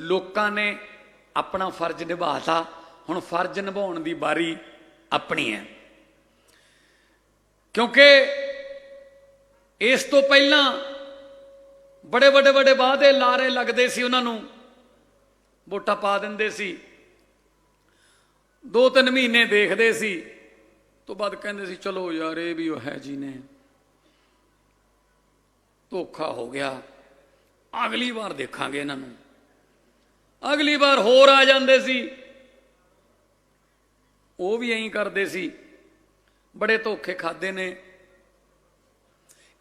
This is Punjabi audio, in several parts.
लोकां ने अपना फर्ज निभाता, हुण फर्ज निभाउण दी बारी अपनी है। क्योंकि इस तो पहला बड़े बड़े बड़े वादे लारे लगते सी, उन्होंने वोटां पा दिंदे सी, 2-3 महीने देखते सी, तो बाद कहते सी चलो यार ये भी है जी ने धोखा हो गया, अगली बार देखांगे इन्हों, अगली बार होर आ जाते सी, वो भी यही करते सी, बड़े धोखे खादे ने।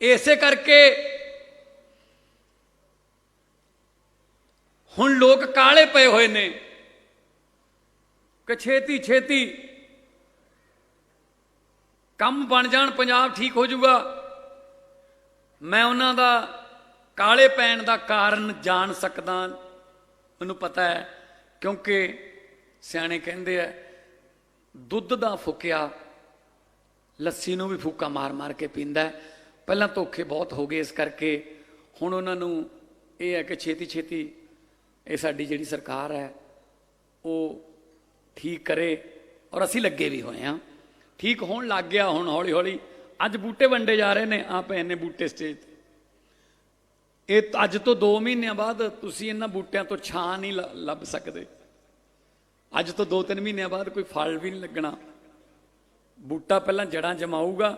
इसे करके हुण लोग काले पे हुए ने कि छेती छेती कम बन जाण, पंजाब ठीक हो जाऊगा। मैं उन्हां दा काले पैण दा कारण जान सकदा, मैनूं पता है, क्योंकि सियाणे कहंदे आ दुध दा फुकिया लस्सी नूं भी फूका मार मार के पींदा है। पहलां धोखे बहुत हो गए, इस करके हुण उन्हां नूं इह है कि छेती छेती ये साडी जिहड़ी सरकार है वो ठीक करे, और असीं लगे भी होए हां, ठीक होण लग गया। हुण हौली हौली अज बूटे वंडे जा रहे हैं, आप इन्ने बूटे स्टेज ये अज तो 2 महीनों बाद तुसीं इन्हां बूटियां तो छां नहीं लभ सकदे। अज तो 2-3 महीनों बाद कोई फल भी नहीं लगना। बूटा पहलां जड़ां जमाऊगा,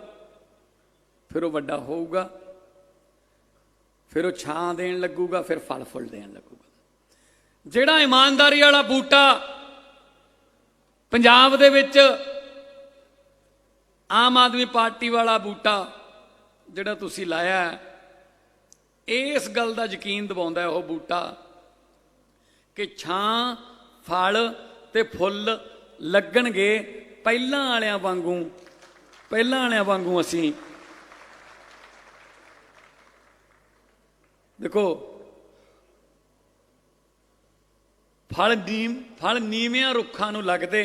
फिर वो वड्डा होऊगा, फिर वो छां देण लगूगा, फिर फल फुल देण लगूगा। जिहड़ा ईमानदारी वाला बूटा पंजाब दे विच आम आदमी पार्टी वाला बूटा जिहड़ा तुसीं लाया है, इस गल दा यकीन दिवाउंदा है वो बूटा कि छां फल ते फुल लगणगे पहिलां वालियां वांगू असीं। देखो फल नीवियां रुखां नूं लगदे,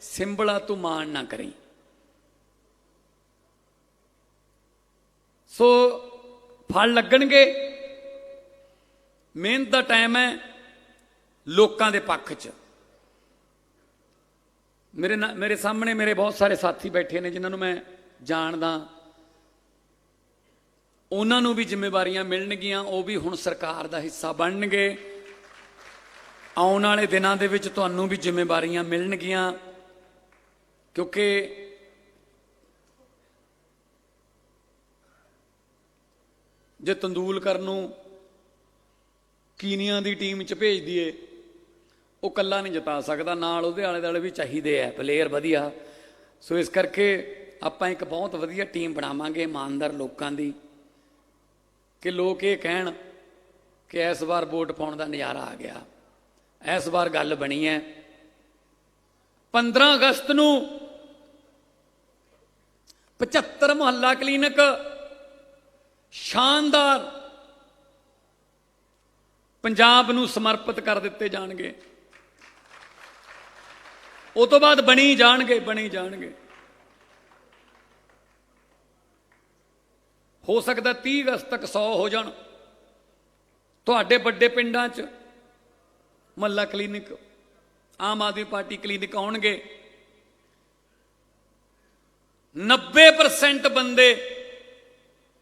सिंबला तू मान ना करी। सो फल लगणगे, मेहनत का टाइम है, लोकां दे पक्ष च। मेरे सामने मेरे बहुत सारे साथी बैठे ने जिन्होंने मैं जानदा, उन्होंने भी जिम्मेवारियां मिलणगियां, वो भी हुण सरकार का हिस्सा बनणगे। आउण वाले दिनां दे विच तुहानूं भी जिम्मेवारियां मिलणगियां, क्योंकि जे तेंदुलकर नूं कीनिया की टीम च भेज दिए, वो कला नहीं जिता सकता, नाल उहदे आले दुआले भी चाहिए है प्लेयर वधिया। सो इस करके आपां एक बहुत वधिया टीम बनावांगे ईमानदार लोकां दी, कि लोग ये कहण कि इस बार वोट पाउण दा नज़ारा आ गया। इस बार गल बनी है 15 अगस्त नूं 75 मुहल्ला क्लीनिक शानदार पंजाब नूं समर्पित कर दिते जाणगे। उस तो बाद बनी जाणगे। हो सकता 30 अगस्त तक 100 हो जाण। तुहाडे वड्डे पिंडां च मुहल्ला क्लीनिक, आम आदमी पार्टी क्लीनिक आउणगे। 90% बंदे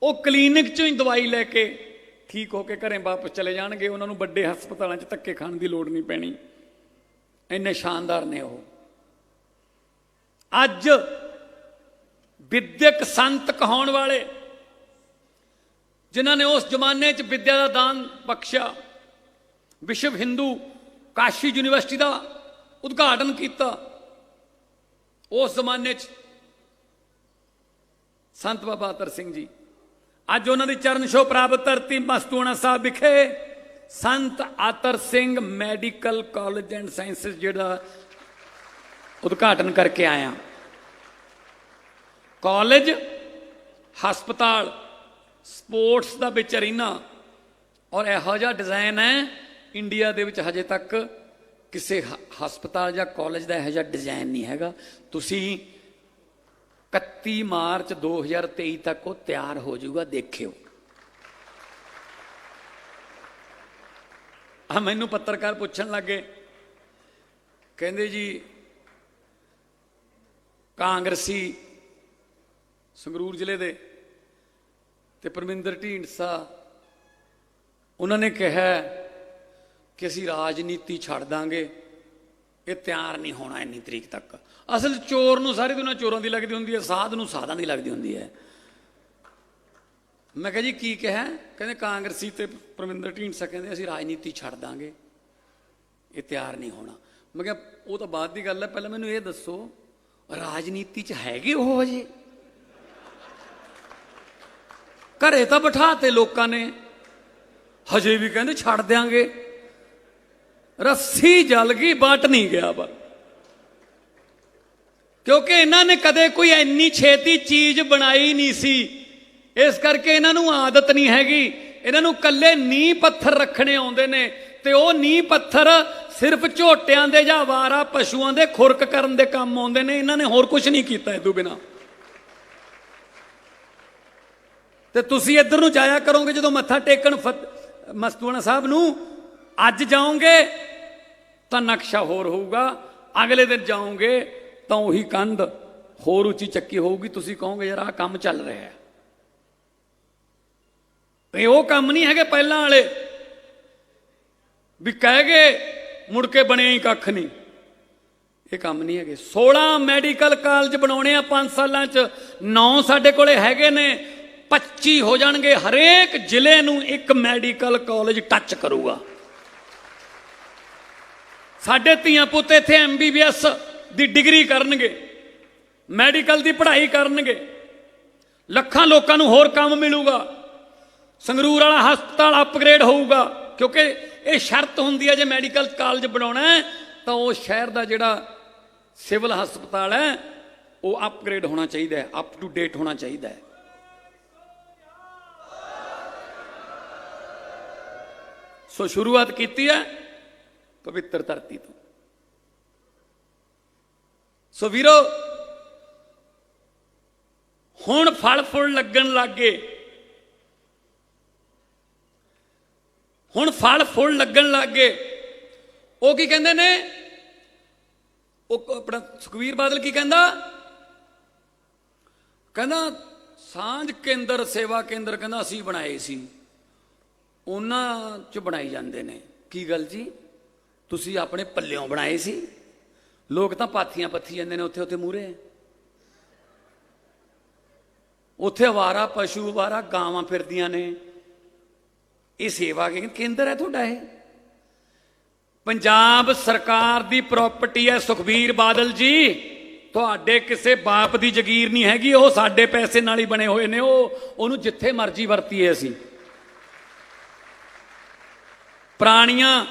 वो क्लीनिक चों ही दवाई लैके ठीक होके घरें वापस चले जाणगे। उन्होंने वड्डे हस्पतालों च धक्के खाण की लोड़ नहीं पैनी, इन्ने शानदार ने वो। अज विद्यक संत कहाउण वाले, जिन्होंने उस जमाने च विद्या का दान बख्शिया, विश्व हिंदू काशी यूनिवर्सिटी का उद्घाटन किया, उस जमाने च संत बाबा अतर सिंह जी, अज उन्होंने चरण छो प्राप्त धरती मस्तूणा साहब विखे Sant Atar Singh medical college and sciences जिहड़ा उद्घाटन करके आया। कॉलेज, हस्पताल, स्पोर्ट्स का विच अरीना, और इहो जिहा डिजाइन है इंडिया दे विच हजे तक किसी हस्पताल या कॉलेज का इहो जिहा डिजाइन नहीं हैगा। तुसीं 31 मार्च 2023 तक वो तैयार हो जाऊगा, देखियो। ਮੈਨੂੰ ਪੱਤਰਕਾਰ ਪੁੱਛਣ ਲੱਗੇ, ਕਹਿੰਦੇ ਜੀ ਕਾਂਗਰਸੀ ਸੰਗਰੂਰ ਜ਼ਿਲ੍ਹੇ ਦੇ ਤੇ ਪਰਮਿੰਦਰ ਢੀਂਡਸਾ ਉਹਨਾਂ ਨੇ ਕਿਹਾ ਕਿ ਅਸੀਂ ਰਾਜਨੀਤੀ ਛੱਡ ਦਾਂਗੇ, ਇਹ ਤਿਆਰ ਨਹੀਂ ਹੋਣਾ ਇੰਨੀ ਤਰੀਕ ਤੱਕ। ਅਸਲ ਚੋਰ ਨੂੰ ਸਾਰੀ ਦੁਨੀਆ ਚੋਰਾਂ ਦੀ ਲੱਗਦੀ ਹੁੰਦੀ ਹੈ, ਸਾਧ ਨੂੰ ਸਾਧਾਂ ਦੀ ਲੱਗਦੀ ਹੁੰਦੀ ਹੈ। ਮੈਂ ਕਿਹਾ ਜੀ ਕੀ ਕਿਹਾ? ਕਹਿੰਦੇ ਕਾਂਗਰਸੀ ਤੇ ਪਰਮਿੰਦਰ ਢੀਂਡਸਾ ਕਹਿੰਦੇ ਅਸੀਂ ਰਾਜਨੀਤੀ ਛੱਡ ਦਾਂਗੇ, ਇਹ ਤਿਆਰ ਨਹੀਂ ਹੋਣਾ। ਮੈਂ ਕਿਹਾ ਉਹ ਤਾਂ ਬਾਅਦ ਦੀ ਗੱਲ ਹੈ, ਪਹਿਲਾਂ ਮੈਨੂੰ ਇਹ ਦੱਸੋ ਰਾਜਨੀਤੀ 'ਚ ਹੈਗੇ ਉਹ ਹਜੇ? ਘਰੇ ਤਾਂ ਬਿਠਾ ਤੇ ਲੋਕਾਂ ਨੇ, ਹਜੇ ਵੀ ਕਹਿੰਦੇ ਛੱਡ ਦਿਆਂਗੇ। ਰੱਸੀ ਜਲ ਗਈ, ਬਟ ਨਹੀਂ ਗਿਆ ਪਰ, ਕਿਉਂਕਿ ਇਹਨਾਂ ਨੇ ਕਦੇ ਕੋਈ ਇੰਨੀ ਛੇਤੀ ਚੀਜ਼ ਬਣਾਈ ਨਹੀਂ ਸੀ, ਇਸ ਕਰਕੇ ਇਹਨਾਂ ਨੂੰ ਆਦਤ ਨਹੀਂ ਹੈਗੀ। ਇਹਨਾਂ ਨੂੰ ਕੱਲੇ ਨੀਂਹ ਪੱਥਰ ਰੱਖਣੇ ਆਉਂਦੇ ਨੇ, ਤੇ ਉਹ ਨੀਂਹ ਪੱਥਰ ਸਿਰਫ ਝੋਟਿਆਂ ਦੇ ਜਾਂ ਅਵਾਰਾ ਪਸ਼ੂਆਂ ਦੇ ਖੁਰਕ ਕਰਨ ਦੇ ਕੰਮ ਆਉਂਦੇ ਨੇ। ਇਹਨਾਂ ਨੇ ਹੋਰ ਕੁਝ ਨਹੀਂ ਕੀਤਾ ਇਸ ਤੋਂ ਬਿਨਾਂ। ਤੇ ਤੁਸੀਂ ਇੱਧਰ ਨੂੰ ਜਾਇਆ ਕਰੋਗੇ ਜਦੋਂ ਮੱਥਾ ਟੇਕਣ ਮਸਤੂਆਣਾ ਸਾਹਿਬ ਨੂੰ, ਅੱਜ ਜਾਓਗੇ ਤਾਂ ਨਕਸ਼ਾ ਹੋਰ ਹੋਊਗਾ, ਅਗਲੇ ਦਿਨ ਜਾਓਗੇ ਤਾਂ ਉਹੀ ਕੰਧ ਹੋਰ ਉੱਚੀ ਚੱਕੀ ਹੋਊਗੀ। ਤੁਸੀਂ ਕਹੋਗੇ ਯਾਰ ਆਹ ਕੰਮ ਚੱਲ ਰਿਹਾ ਹੈ। ਇਹ ਉਹ ਕੰਮ ਨਹੀਂ ਹੈਗੇ ਪਹਿਲਾਂ ਵਾਲੇ ਵੀ ਕਹਿ ਗਏ ਮੁੜ ਕੇ ਬਣਿਆ ਹੀ ਕੱਖ ਨਹੀਂ। ਇਹ ਕੰਮ ਨਹੀਂ ਹੈਗੇ। 16 ਮੈਡੀਕਲ ਕਾਲਜ ਬਣਾਉਣੇ ਆ 5 ਸਾਲਾਂ 'ਚ, 9 ਸਾਡੇ ਕੋਲੇ ਹੈਗੇ ਨੇ, 25 ਹੋ ਜਾਣਗੇ। ਹਰੇਕ ਜ਼ਿਲ੍ਹੇ ਨੂੰ ਇੱਕ ਮੈਡੀਕਲ ਕਾਲਜ ਟੱਚ ਕਰੂਗਾ। ਸਾਡੇ ਧੀਆਂ ਪੁੱਤ ਇੱਥੇ MBBS ਦੀ ਡਿਗਰੀ ਕਰਨਗੇ, ਮੈਡੀਕਲ ਦੀ ਪੜ੍ਹਾਈ ਕਰਨਗੇ, ਲੱਖਾਂ ਲੋਕਾਂ ਨੂੰ ਹੋਰ ਕੰਮ ਮਿਲੂਗਾ। ਸੰਗਰੂਰ ਵਾਲਾ ਹਸਪਤਾਲ ਅਪਗ੍ਰੇਡ ਹੋਊਗਾ, ਕਿਉਂਕਿ ਇਹ ਸ਼ਰਤ ਹੁੰਦੀ ਹੈ ਜੇ ਮੈਡੀਕਲ ਕਾਲਜ ਬਣਾਉਣਾ ਹੈ ਤਾਂ ਉਹ ਸ਼ਹਿਰ ਦਾ ਜਿਹੜਾ ਸਿਵਲ ਹਸਪਤਾਲ ਹੈ ਉਹ ਅਪਗ੍ਰੇਡ ਹੋਣਾ ਚਾਹੀਦਾ ਹੈ, ਅਪ ਟੂ ਡੇਟ ਹੋਣਾ ਚਾਹੀਦਾ ਹੈ। ਸੋ ਸ਼ੁਰੂਆਤ ਕੀਤੀ ਹੈ ਪਵਿੱਤਰ ਧਰਤੀ ਤੋਂ। ਸੋ ਵੀਰੋ ਹੁਣ ਫਲ ਫੁੱਲ ਲੱਗਣ ਲੱਗ ਗਏ, ਹੁਣ ਫਲ ਫੁੱਲ ਲੱਗਣ ਲੱਗ ਗਏ। ਉਹ ਕੀ ਕਹਿੰਦੇ ਨੇ, ਉਹ ਆਪਣਾ ਸੁਖਬੀਰ ਬਾਦਲ ਕੀ ਕਹਿੰਦਾ, ਕਹਿੰਦਾ ਸਾਂਝ ਕੇਂਦਰ ਸੇਵਾ ਕੇਂਦਰ ਕਹਿੰਦਾ ਅਸੀਂ ਬਣਾਏ ਸੀ, ਉਹਨਾਂ 'ਚ ਬਣਾਈ ਜਾਂਦੇ ਨੇ। ਕੀ ਗੱਲ ਜੀ, ਤੁਸੀਂ ਆਪਣੇ ਪੱਲਿਓਂ ਬਣਾਏ ਸੀ? ਲੋਕ ਤਾਂ ਪਾਥੀਆਂ ਪੱਥੀ ਜਾਂਦੇ ਨੇ ਉੱਥੇ ਉੱਥੇ ਮੂਹਰੇ, ਉੱਥੇ ਅਵਾਰਾ ਪਸ਼ੂ ਅਵਾਰਾ ਗਾਵਾਂ ਫਿਰਦੀਆਂ ਨੇ। ਇਹ ਸੇਵਾ ਕੇਂਦਰ ਹੈ ਤੁਹਾਡਾ? ਇਹ ਪੰਜਾਬ ਸਰਕਾਰ ਦੀ ਪ੍ਰਾਪਰਟੀ ਹੈ ਸੁਖਬੀਰ ਬਾਦਲ ਜੀ, ਤੁਹਾਡੇ ਕਿਸੇ ਬਾਪ ਦੀ ਜ਼ਗੀਰ ਨਹੀਂ ਹੈਗੀ। ਉਹ ਸਾਡੇ ਪੈਸੇ ਨਾਲ ਹੀ ਬਣੇ ਹੋਏ ਨੇ, ਉਹਨੂੰ ਜਿੱਥੇ ਮਰਜ਼ੀ ਵਰਤੀਏ ਅਸੀਂ। ਪੁਰਾਣੀਆਂ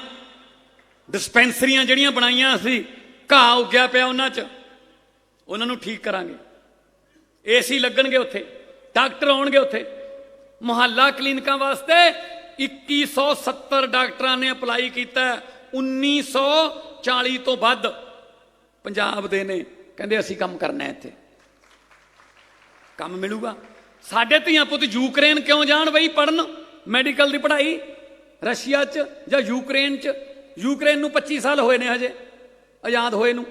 ਡਿਸਪੈਂਸਰੀਆਂ ਜਿਹੜੀਆਂ ਬਣਾਈਆਂ ਅਸੀਂ, ਘਾਹ ਉੱਗਿਆ ਪਿਆ ਉਹਨਾਂ 'ਚ, ਉਹਨਾਂ ਨੂੰ ਠੀਕ ਕਰਾਂਗੇ। AC ਲੱਗਣਗੇ ਉੱਥੇ, ਡਾਕਟਰ ਆਉਣਗੇ ਉੱਥੇ। ਮੁਹੱਲਾ ਕਲੀਨਿਕਾਂ ਵਾਸਤੇ 2170 ਡਾਕਟਰਾਂ ਨੇ ਅਪਲਾਈ ਕੀਤਾ। 1940 ਤੋਂ ਵੱਧ ਪੰਜਾਬ ਦੇ ਨੇ, ਕਹਿੰਦੇ ਅਸੀਂ ਕੰਮ ਕਰਨਾ ਇੱਥੇ, ਕੰਮ ਮਿਲੂਗਾ। ਸਾਡੇ ਧੀਆਂ ਪੁੱਤ ਯੂਕਰੇਨ ਕਿਉਂ ਜਾਣ ਬਈ ਪੜਨ ਮੈਡੀਕਲ ਦੀ ਪੜ੍ਹਾਈ, ਰਸ਼ੀਆ 'ਚ ਜਾਂ ਯੂਕਰੇਨ 'ਚ? ਯੂਕਰੇਨ ਨੂੰ 25 ਸਾਲ ਹੋਏ ਨੇ ਹਜੇ ਆਜ਼ਾਦ ਹੋਏ ਨੂੰ,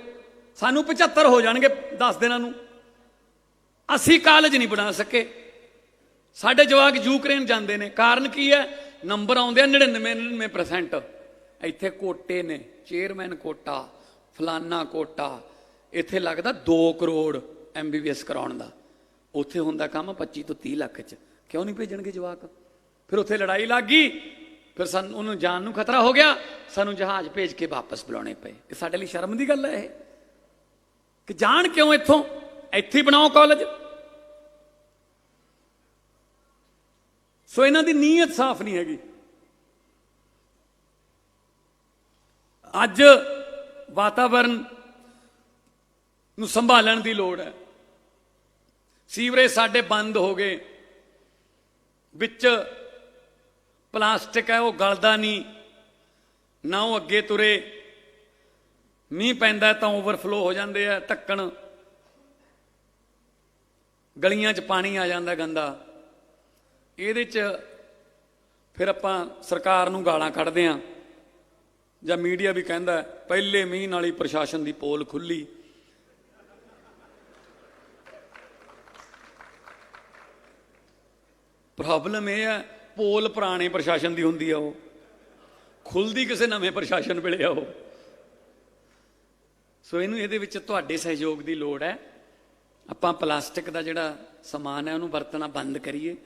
ਸਾਨੂੰ 75 ਹੋ ਜਾਣਗੇ 10 ਦਿਨਾਂ ਨੂੰ। ਅਸੀਂ ਕਾਲਜ ਨਹੀਂ ਬਣਾ ਸਕੇ, ਸਾਡੇ ਜਵਾਕ ਯੂਕਰੇਨ ਜਾਂਦੇ ਨੇ। ਕਾਰਨ ਕੀ ਹੈ? ਨੰਬਰ ਆਉਂਦੇ ਆ 99%। ਇੱਥੇ ਕੋਟੇ ਨੇ, ਚੇਅਰਮੈਨ ਕੋਟਾ, ਫਲਾਨਾ ਕੋਟਾ। ਇੱਥੇ ਲੱਗਦਾ 2 ਕਰੋੜ MBBS ਕਰਾਉਣ ਦਾ, ਉੱਥੇ ਹੁੰਦਾ ਕੰਮ 25 ਤੋਂ 30 ਲੱਖ 'ਚ। ਕਿਉਂ ਨਹੀਂ ਭੇਜਣਗੇ ਜਵਾਕ? ਫਿਰ ਉੱਥੇ ਲੜਾਈ ਲੱਗ ਗਈ, ਫਿਰ ਸਾਨੂੰ ਉਹਨੂੰ ਜਾਨ ਨੂੰ ਖਤਰਾ ਹੋ ਗਿਆ, ਸਾਨੂੰ ਜਹਾਜ਼ ਭੇਜ ਕੇ ਵਾਪਸ ਬੁਲਾਉਣੇ ਪਏ। ਇਹ ਸਾਡੇ ਲਈ ਸ਼ਰਮ ਦੀ ਗੱਲ ਹੈ ਇਹ, ਕਿ ਜਾਣ ਕਿਉਂ ਇੱਥੋਂ, ਇੱਥੇ ਹੀ ਬਣਾਓ ਕਾਲਜ। ਸੋ ਇਹਨਾਂ ਦੀ ਨੀਅਤ ਸਾਫ਼ ਨਹੀਂ ਹੈਗੀ। ਅੱਜ ਵਾਤਾਵਰਨ ਨੂੰ ਸੰਭਾਲਣ ਦੀ ਲੋੜ ਹੈ। ਸੀਵਰੇਜ ਸਾਡੇ ਬੰਦ ਹੋ ਗਏ, ਵਿੱਚ ਪਲਾਸਟਿਕ ਹੈ ਉਹ ਗਲਦਾ ਨਹੀਂ, ਨਾ ਉਹ ਅੱਗੇ ਤੁਰੇ। ਮੀਂਹ ਪੈਂਦਾ ਤਾਂ ਓਵਰਫਲੋ ਹੋ ਜਾਂਦੇ ਆ ਢੱਕਣ, ਗਲੀਆਂ 'ਚ ਪਾਣੀ ਆ ਜਾਂਦਾ ਗੰਦਾ। ਇਹਦੇ 'ਚ ਫਿਰ ਆਪਾਂ ਸਰਕਾਰ ਨੂੰ ਗਾਲਾਂ ਕੱਢਦੇ ਹਾਂ ਜਾਂ ਮੀਡੀਆ ਵੀ ਕਹਿੰਦਾ ਪਹਿਲੇ ਮੀਂਹ ਨਾਲ ਹੀ ਪ੍ਰਸ਼ਾਸਨ ਦੀ ਪੋਲ ਖੁੱਲੀ। ਪ੍ਰੋਬਲਮ ਇਹ ਹੈ ਪੋਲ ਪੁਰਾਣੇ ਪ੍ਰਸ਼ਾਸਨ ਦੀ ਹੁੰਦੀ ਆ, ਉਹ ਖੁੱਲਦੀ ਕਿਸੇ ਨਵੇਂ ਪ੍ਰਸ਼ਾਸਨ ਵੇਲੇ ਆ ਉਹ। ਸੋ ਇਹਦੇ ਵਿੱਚ ਤੁਹਾਡੇ ਸਹਿਯੋਗ ਦੀ ਲੋੜ ਹੈ। ਆਪਾਂ ਪਲਾਸਟਿਕ ਦਾ ਜਿਹੜਾ ਸਮਾਨ ਹੈ ਉਹਨੂੰ ਵਰਤਣਾ ਬੰਦ ਕਰੀਏ।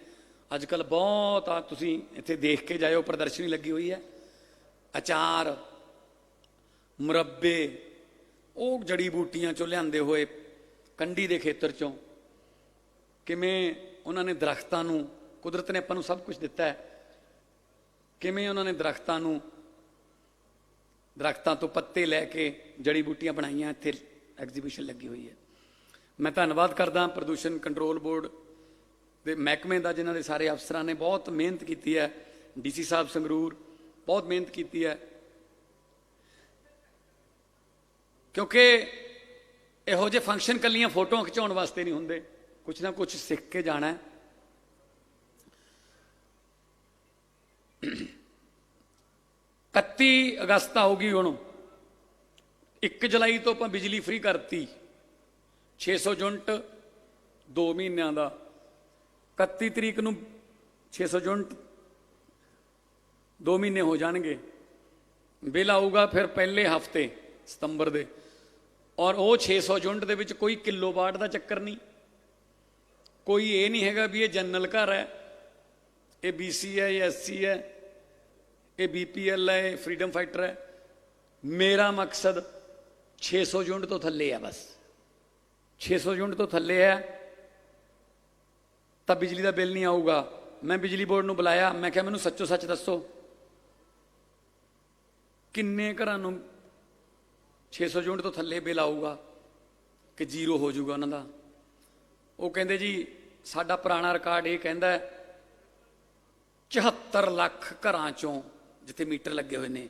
ਅੱਜ ਕੱਲ੍ਹ ਬਹੁਤ ਆ, ਤੁਸੀਂ ਇੱਥੇ ਦੇਖ ਕੇ ਜਾਇਓ, ਪ੍ਰਦਰਸ਼ਨੀ ਲੱਗੀ ਹੋਈ ਹੈ। ਅਚਾਰ, ਮੁਰੱਬੇ, ਉਹ ਜੜੀ ਬੂਟੀਆਂ ਚੋਂ ਲਿਆਂਦੇ ਹੋਏ ਕੰਢੀ ਦੇ ਖੇਤਰ ਚੋਂ, ਕਿਵੇਂ ਉਹਨਾਂ ਨੇ ਦਰਖਤਾਂ ਨੂੰ, ਕੁਦਰਤ ਨੇ ਆਪਾਂ ਨੂੰ ਸਭ ਕੁਝ ਦਿੱਤਾ ਹੈ, ਕਿਵੇਂ ਉਹਨਾਂ ਨੇ ਦਰਖਤਾਂ ਤੋਂ ਪੱਤੇ ਲੈ ਕੇ ਜੜੀ ਬੂਟੀਆਂ ਬਣਾਈਆਂ। ਇੱਥੇ ਐਗਜ਼ੀਬਿਸ਼ਨ ਲੱਗੀ ਹੋਈ ਹੈ। ਮੈਂ ਧੰਨਵਾਦ ਕਰਦਾ ਪ੍ਰਦੂਸ਼ਣ ਕੰਟਰੋਲ ਬੋਰਡ ਦੇ ਮਹਿਕਮੇ ਦਾ, ਜਿਨ੍ਹਾਂ ਦੇ ਸਾਰੇ ਅਫਸਰਾਂ ਨੇ ਬਹੁਤ ਮਿਹਨਤ ਕੀਤੀ ਹੈ। ਡੀਸੀ ਸਾਹਿਬ ਸੰਗਰੂਰ ਬਹੁਤ ਮਿਹਨਤ ਕੀਤੀ ਹੈ, ਕਿਉਂਕਿ ਇਹੋ ਜਿਹੇ ਫੰਕਸ਼ਨ ਕੱਲੀਆਂ ਫੋਟੋਆਂ ਖਿਚਾਉਣ ਵਾਸਤੇ ਨਹੀਂ ਹੁੰਦੇ, ਕੁਛ ਨਾ ਕੁਛ ਸਿੱਖ ਕੇ ਜਾਣਾ ਹੈ। 31 ਅਗਸਤ ਆਊਗੀ ਹੁਣ, 1 ਜੁਲਾਈ ਤੋਂ ਆਪਾਂ ਬਿਜਲੀ ਫ੍ਰੀ ਕਰਤੀ, 600 ਯੂਨਿਟ 2 ਮਹੀਨਿਆਂ ਦਾ। 31 ਤਰੀਕ ਨੂੰ 600 ਯੂਨਿਟ 2 ਮਹੀਨੇ ਹੋ ਜਾਣਗੇ। ਬਿੱਲ ਆਊਗਾ ਫਿਰ ਪਹਿਲੇ ਹਫਤੇ ਸਤੰਬਰ ਦੇ, ਔਰ ਉਹ 600 ਯੂਨਿਟ ਦੇ ਵਿੱਚ ਕੋਈ ਕਿਲੋਵਾਟ ਦਾ ਚੱਕਰ ਨਹੀਂ। ਕੋਈ ਇਹ ਨਹੀਂ ਹੈਗਾ ਵੀ ਇਹ ਜਨਰਲ ਘਰ ਹੈ, ਇਹ BC ਹੈ, ਇਹ SC ਹੈ, ਇਹ BPL ਹੈ, ਇਹ ਫਰੀडम फाइटर है। मेरा मकसद 600 यूनिट तो थले है, बस 600 यूनिट तो थले है तब बिजली का बिल नहीं आऊगा। मैं बिजली बोर्ड ਨੂੰ बुलाया, मैं क्या मैनू सच्चो सच दसो किन्ने घरां नूं 600 यूनिट तो थले बिल आऊगा कि जीरो हो जाऊगा उन्हां दा। वो कहंदे जी साडा पुराना रिकॉर्ड ये कहंदा है 74 ਲੱਖ ਘਰਾਂ ਚੋਂ ਜਿੱਥੇ ਮੀਟਰ ਲੱਗੇ ਹੋਏ ਨੇ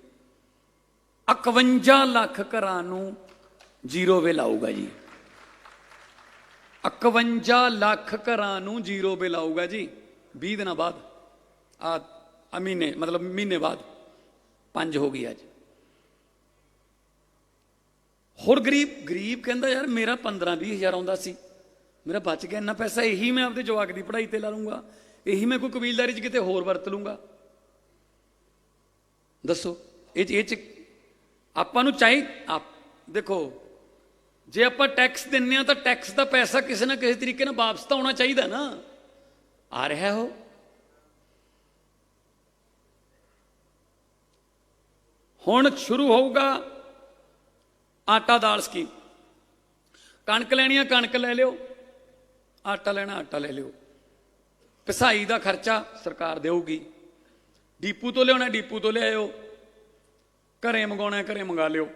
51 ਲੱਖ ਘਰਾਂ ਨੂੰ ਜ਼ੀਰੋ ਬਿੱਲ ਆਊਗਾ ਜੀ। 51 ਲੱਖ ਘਰਾਂ ਨੂੰ ਜ਼ੀਰੋ ਬਿੱਲ ਆਊਗਾ ਜੀ 20 ਦਿਨਾਂ ਬਾਅਦ। ਆ ਮਹੀਨੇ, ਮਤਲਬ ਮਹੀਨੇ ਬਾਅਦ 5 ਹੋ ਗਈ ਅੱਜ। ਹੋਰ ਗਰੀਬ ਕਹਿੰਦਾ ਯਾਰ ਮੇਰਾ 15-20 ਹਜ਼ਾਰ ਆਉਂਦਾ ਸੀ, ਮੇਰਾ ਬਚ ਗਿਆ ਇੰਨਾ ਪੈਸਾ, ਇਹੀ ਮੈਂ ਆਪਦੇ ਜਵਾਕ ਦੀ ਪੜ੍ਹਾਈ ਤੇ ਲਾ ਲੂੰਗਾ, ਇਹੀ ਮੈਂ ਕੋਈ ਕਬੀਲਦਾਰੀ 'ਚ ਕਿਤੇ ਹੋਰ ਵਰਤ ਲੂੰਗਾ। ਦੱਸੋ ਇਹ 'ਚ ਆਪਾਂ ਨੂੰ ਦੇਖੋ, ਜੇ ਆਪਾਂ ਟੈਕਸ ਦਿੰਦੇ ਹਾਂ ਤਾਂ ਟੈਕਸ ਦਾ ਪੈਸਾ ਕਿਸੇ ਨਾ ਕਿਸੇ ਤਰੀਕੇ ਨਾਲ ਵਾਪਸ ਤਾਂ ਆਉਣਾ ਚਾਹੀਦਾ ਨਾ। ਆ ਰਿਹਾ ਹੋ। ਹੁਣ ਸ਼ੁਰੂ ਹੋਊਗਾ ਆਟਾ ਦਾਲ ਸਕੀਮ। ਕਣਕ ਲੈਣੀ ਆ ਕਣਕ ਲੈ ਲਿਓ, ਆਟਾ ਲੈਣਾ ਆਟਾ ਲੈ ਲਿਓ। ਪਿਸਾਈ ਦਾ ਖਰਚਾ ਸਰਕਾਰ ਦੇਊਗੀ, ਡੀਪੂ ਤੋਂ ਲਿਆਉਣਾ ਡੀਪੂ ਤੋਂ ਲਿਆਇਓ, ਘਰੇ ਮੰਗਾਉਣਾ ਘਰੇ ਮੰਗਾ ਲਿਓ।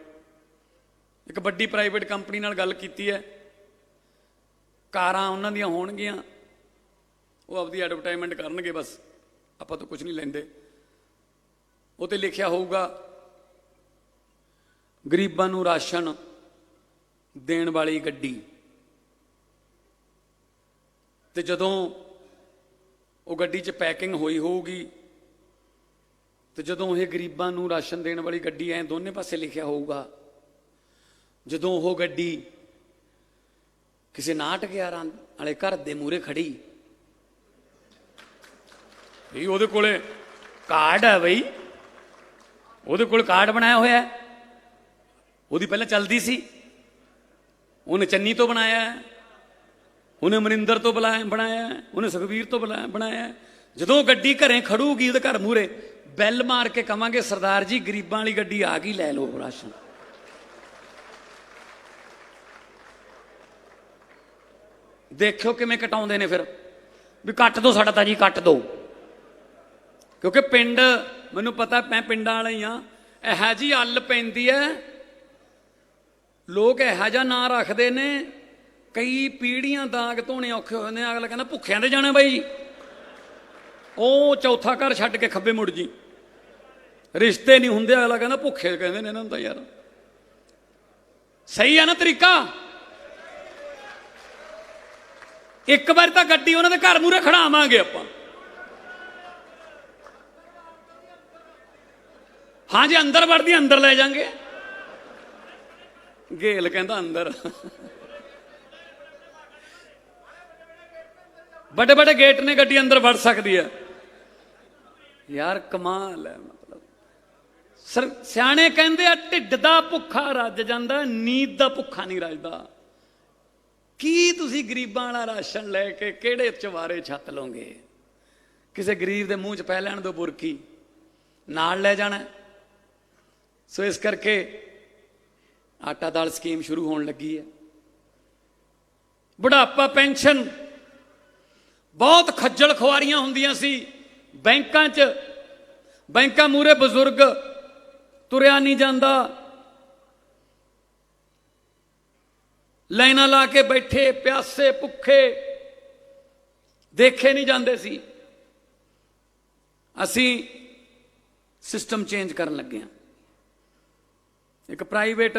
ਇੱਕ ਵੱਡੀ ਪ੍ਰਾਈਵੇਟ ਕੰਪਨੀ ਨਾਲ ਗੱਲ ਕੀਤੀ ਹੈ, ਕਾਰਾਂ ਉਹਨਾਂ ਦੀਆਂ ਹੋਣਗੀਆਂ, ਉਹ ਆਪਦੀ ਐਡਵਰਟਾਈਜ਼ਮੈਂਟ ਕਰਨਗੇ, ਬਸ ਆਪਾਂ ਤੋਂ ਕੁਝ ਨਹੀਂ ਲੈਂਦੇ। ਉਹ 'ਤੇ ਲਿਖਿਆ ਹੋਊਗਾ ਗਰੀਬਾਂ ਨੂੰ ਰਾਸ਼ਨ ਦੇਣ ਵਾਲੀ ਗੱਡੀ। ਤੇ ਜਦੋਂ ਉਹ ਗੱਡੀ 'ਚ ਪੈਕਿੰਗ ਹੋਈ ਹੋਊਗੀ ਤੇ ਜਦੋਂ ਇਹ ਗਰੀਬਾਂ ਨੂੰ ਰਾਸ਼ਨ ਦੇਣ ਵਾਲੀ ਗੱਡੀ ਐ ਦੋਨੇ ਪਾਸੇ ਲਿਖਿਆ ਹੋਊਗਾ, ਜਦੋਂ ਉਹ ਗੱਡੀ ਕਿਸੇ 911 ਵਾਲੇ ਘਰ ਦੇ ਮੂਹਰੇ ਖੜੀ, ਵੀ ਉਹਦੇ ਕੋਲੇ ਕਾਰਡ ਹੈ, ਬਈ ਉਹਦੇ ਕੋਲ ਕਾਰਡ ਬਣਾਇਆ ਹੋਇਆ, ਉਹਦੀ ਪਹਿਲਾਂ ਚੱਲਦੀ ਸੀ, ਉਹਨੇ ਚੰਨੀ ਤੋਂ ਬਣਾਇਆ, ਉਹਨੇ ਅਮਰਿੰਦਰ ਤੋਂ ਬਣਾਇਆ, ਉਹਨੇ ਸੁਖਬੀਰ ਤੋਂ ਬਣਾਇਆ। ਜਦੋਂ ਗੱਡੀ ਘਰੇ ਖੜੂਗੀ ਉਹਦੇ ਘਰ ਮੂਹਰੇ, ਬੈਲ ਮਾਰ ਕੇ ਕਵਾਂਗੇ ਸਰਦਾਰ ਜੀ ਗਰੀਬਾਂ ਵਾਲੀ ਗੱਡੀ ਆ ਗਈ, ਲੈ ਲਓ ਰਾਸ਼ਨ। ਦੇਖਿਓ ਕਿਵੇਂ ਕਟਾਉਂਦੇ ਨੇ ਫਿਰ, ਵੀ ਕੱਟ ਦੋ ਸਾਡਾ ਤਾਂ ਜੀ ਕੱਟ ਦੋ। ਕਿਉਂਕਿ ਪਿੰਡ, ਮੈਨੂੰ ਪਤਾ ਮੈਂ ਪਿੰਡਾਂ ਵਾਲਾ ਹੀ ਹਾਂ, ਇਹੋ ਜਿਹੀ ਅੱਲ ਪੈਂਦੀ ਹੈ, ਲੋਕ ਇਹੋ ਜਿਹਾ ਨਾਂ ਰੱਖਦੇ ਨੇ, ਕਈ ਪੀੜ੍ਹੀਆਂ ਦਾਗ ਧੋਣੇ ਔਖੇ ਹੋ ਜਾਂਦੇ। ਅਗਲਾ ਕਹਿੰਦਾ ਭੁੱਖਿਆਂ ਦੇ ਜਾਣਾ ਬਾਈ, ਉਹ ਚੌਥਾ ਘਰ ਛੱਡ ਕੇ ਖੱਬੇ ਮੁੜ ਜੀ, ਰਿਸ਼ਤੇ ਨਹੀਂ ਹੁੰਦੇ। ਅਗਲਾ ਕਹਿੰਦਾ ਭੁੱਖੇ ਕਹਿੰਦੇ ਨੇ ਇਹਨਾਂ ਨੂੰ ਤਾਂ। ਯਾਰ ਸਹੀ ਆ ਨਾ ਤਰੀਕਾ? ਇੱਕ ਵਾਰ ਤਾਂ ਗੱਡੀ ਉਹਨਾਂ ਦੇ ਘਰ ਮੂਹਰੇ ਖੜਾਵਾਂਗੇ ਆਪਾਂ। हाँ जी अंदर वड़दी अंदर ले जाएंगे। गेल कहता अंदर बड़े बड़े गेट ने, गड्डी अंदर वड़ सकती है। यार कमाल है। मतलब सियाणे कहंदे आ ढिड दा भुखा रज जांदा, नींद दा भुखा नहीं रजदा। की तुसी गरीबां वाला राशन लैके किहड़े चवारे छत लोगे? किसी गरीब के मूँह च पै लैण दो बुरकी, नाल ले जाना। सो इस करके आटा दाल स्कीम शुरू होने लगी है। बुढ़ापा पेंशन बहुत खज्जल खुआरियां होंदियां सी बैंकां च। बैंकां मूहरे बजुर्ग तुरिया नहीं जाता, लाइनां ला के बैठे प्यासे भुखे देखे नहीं जाते सी। असी सिस्टम चेंज करन लगे हैं। एक प्राइवेट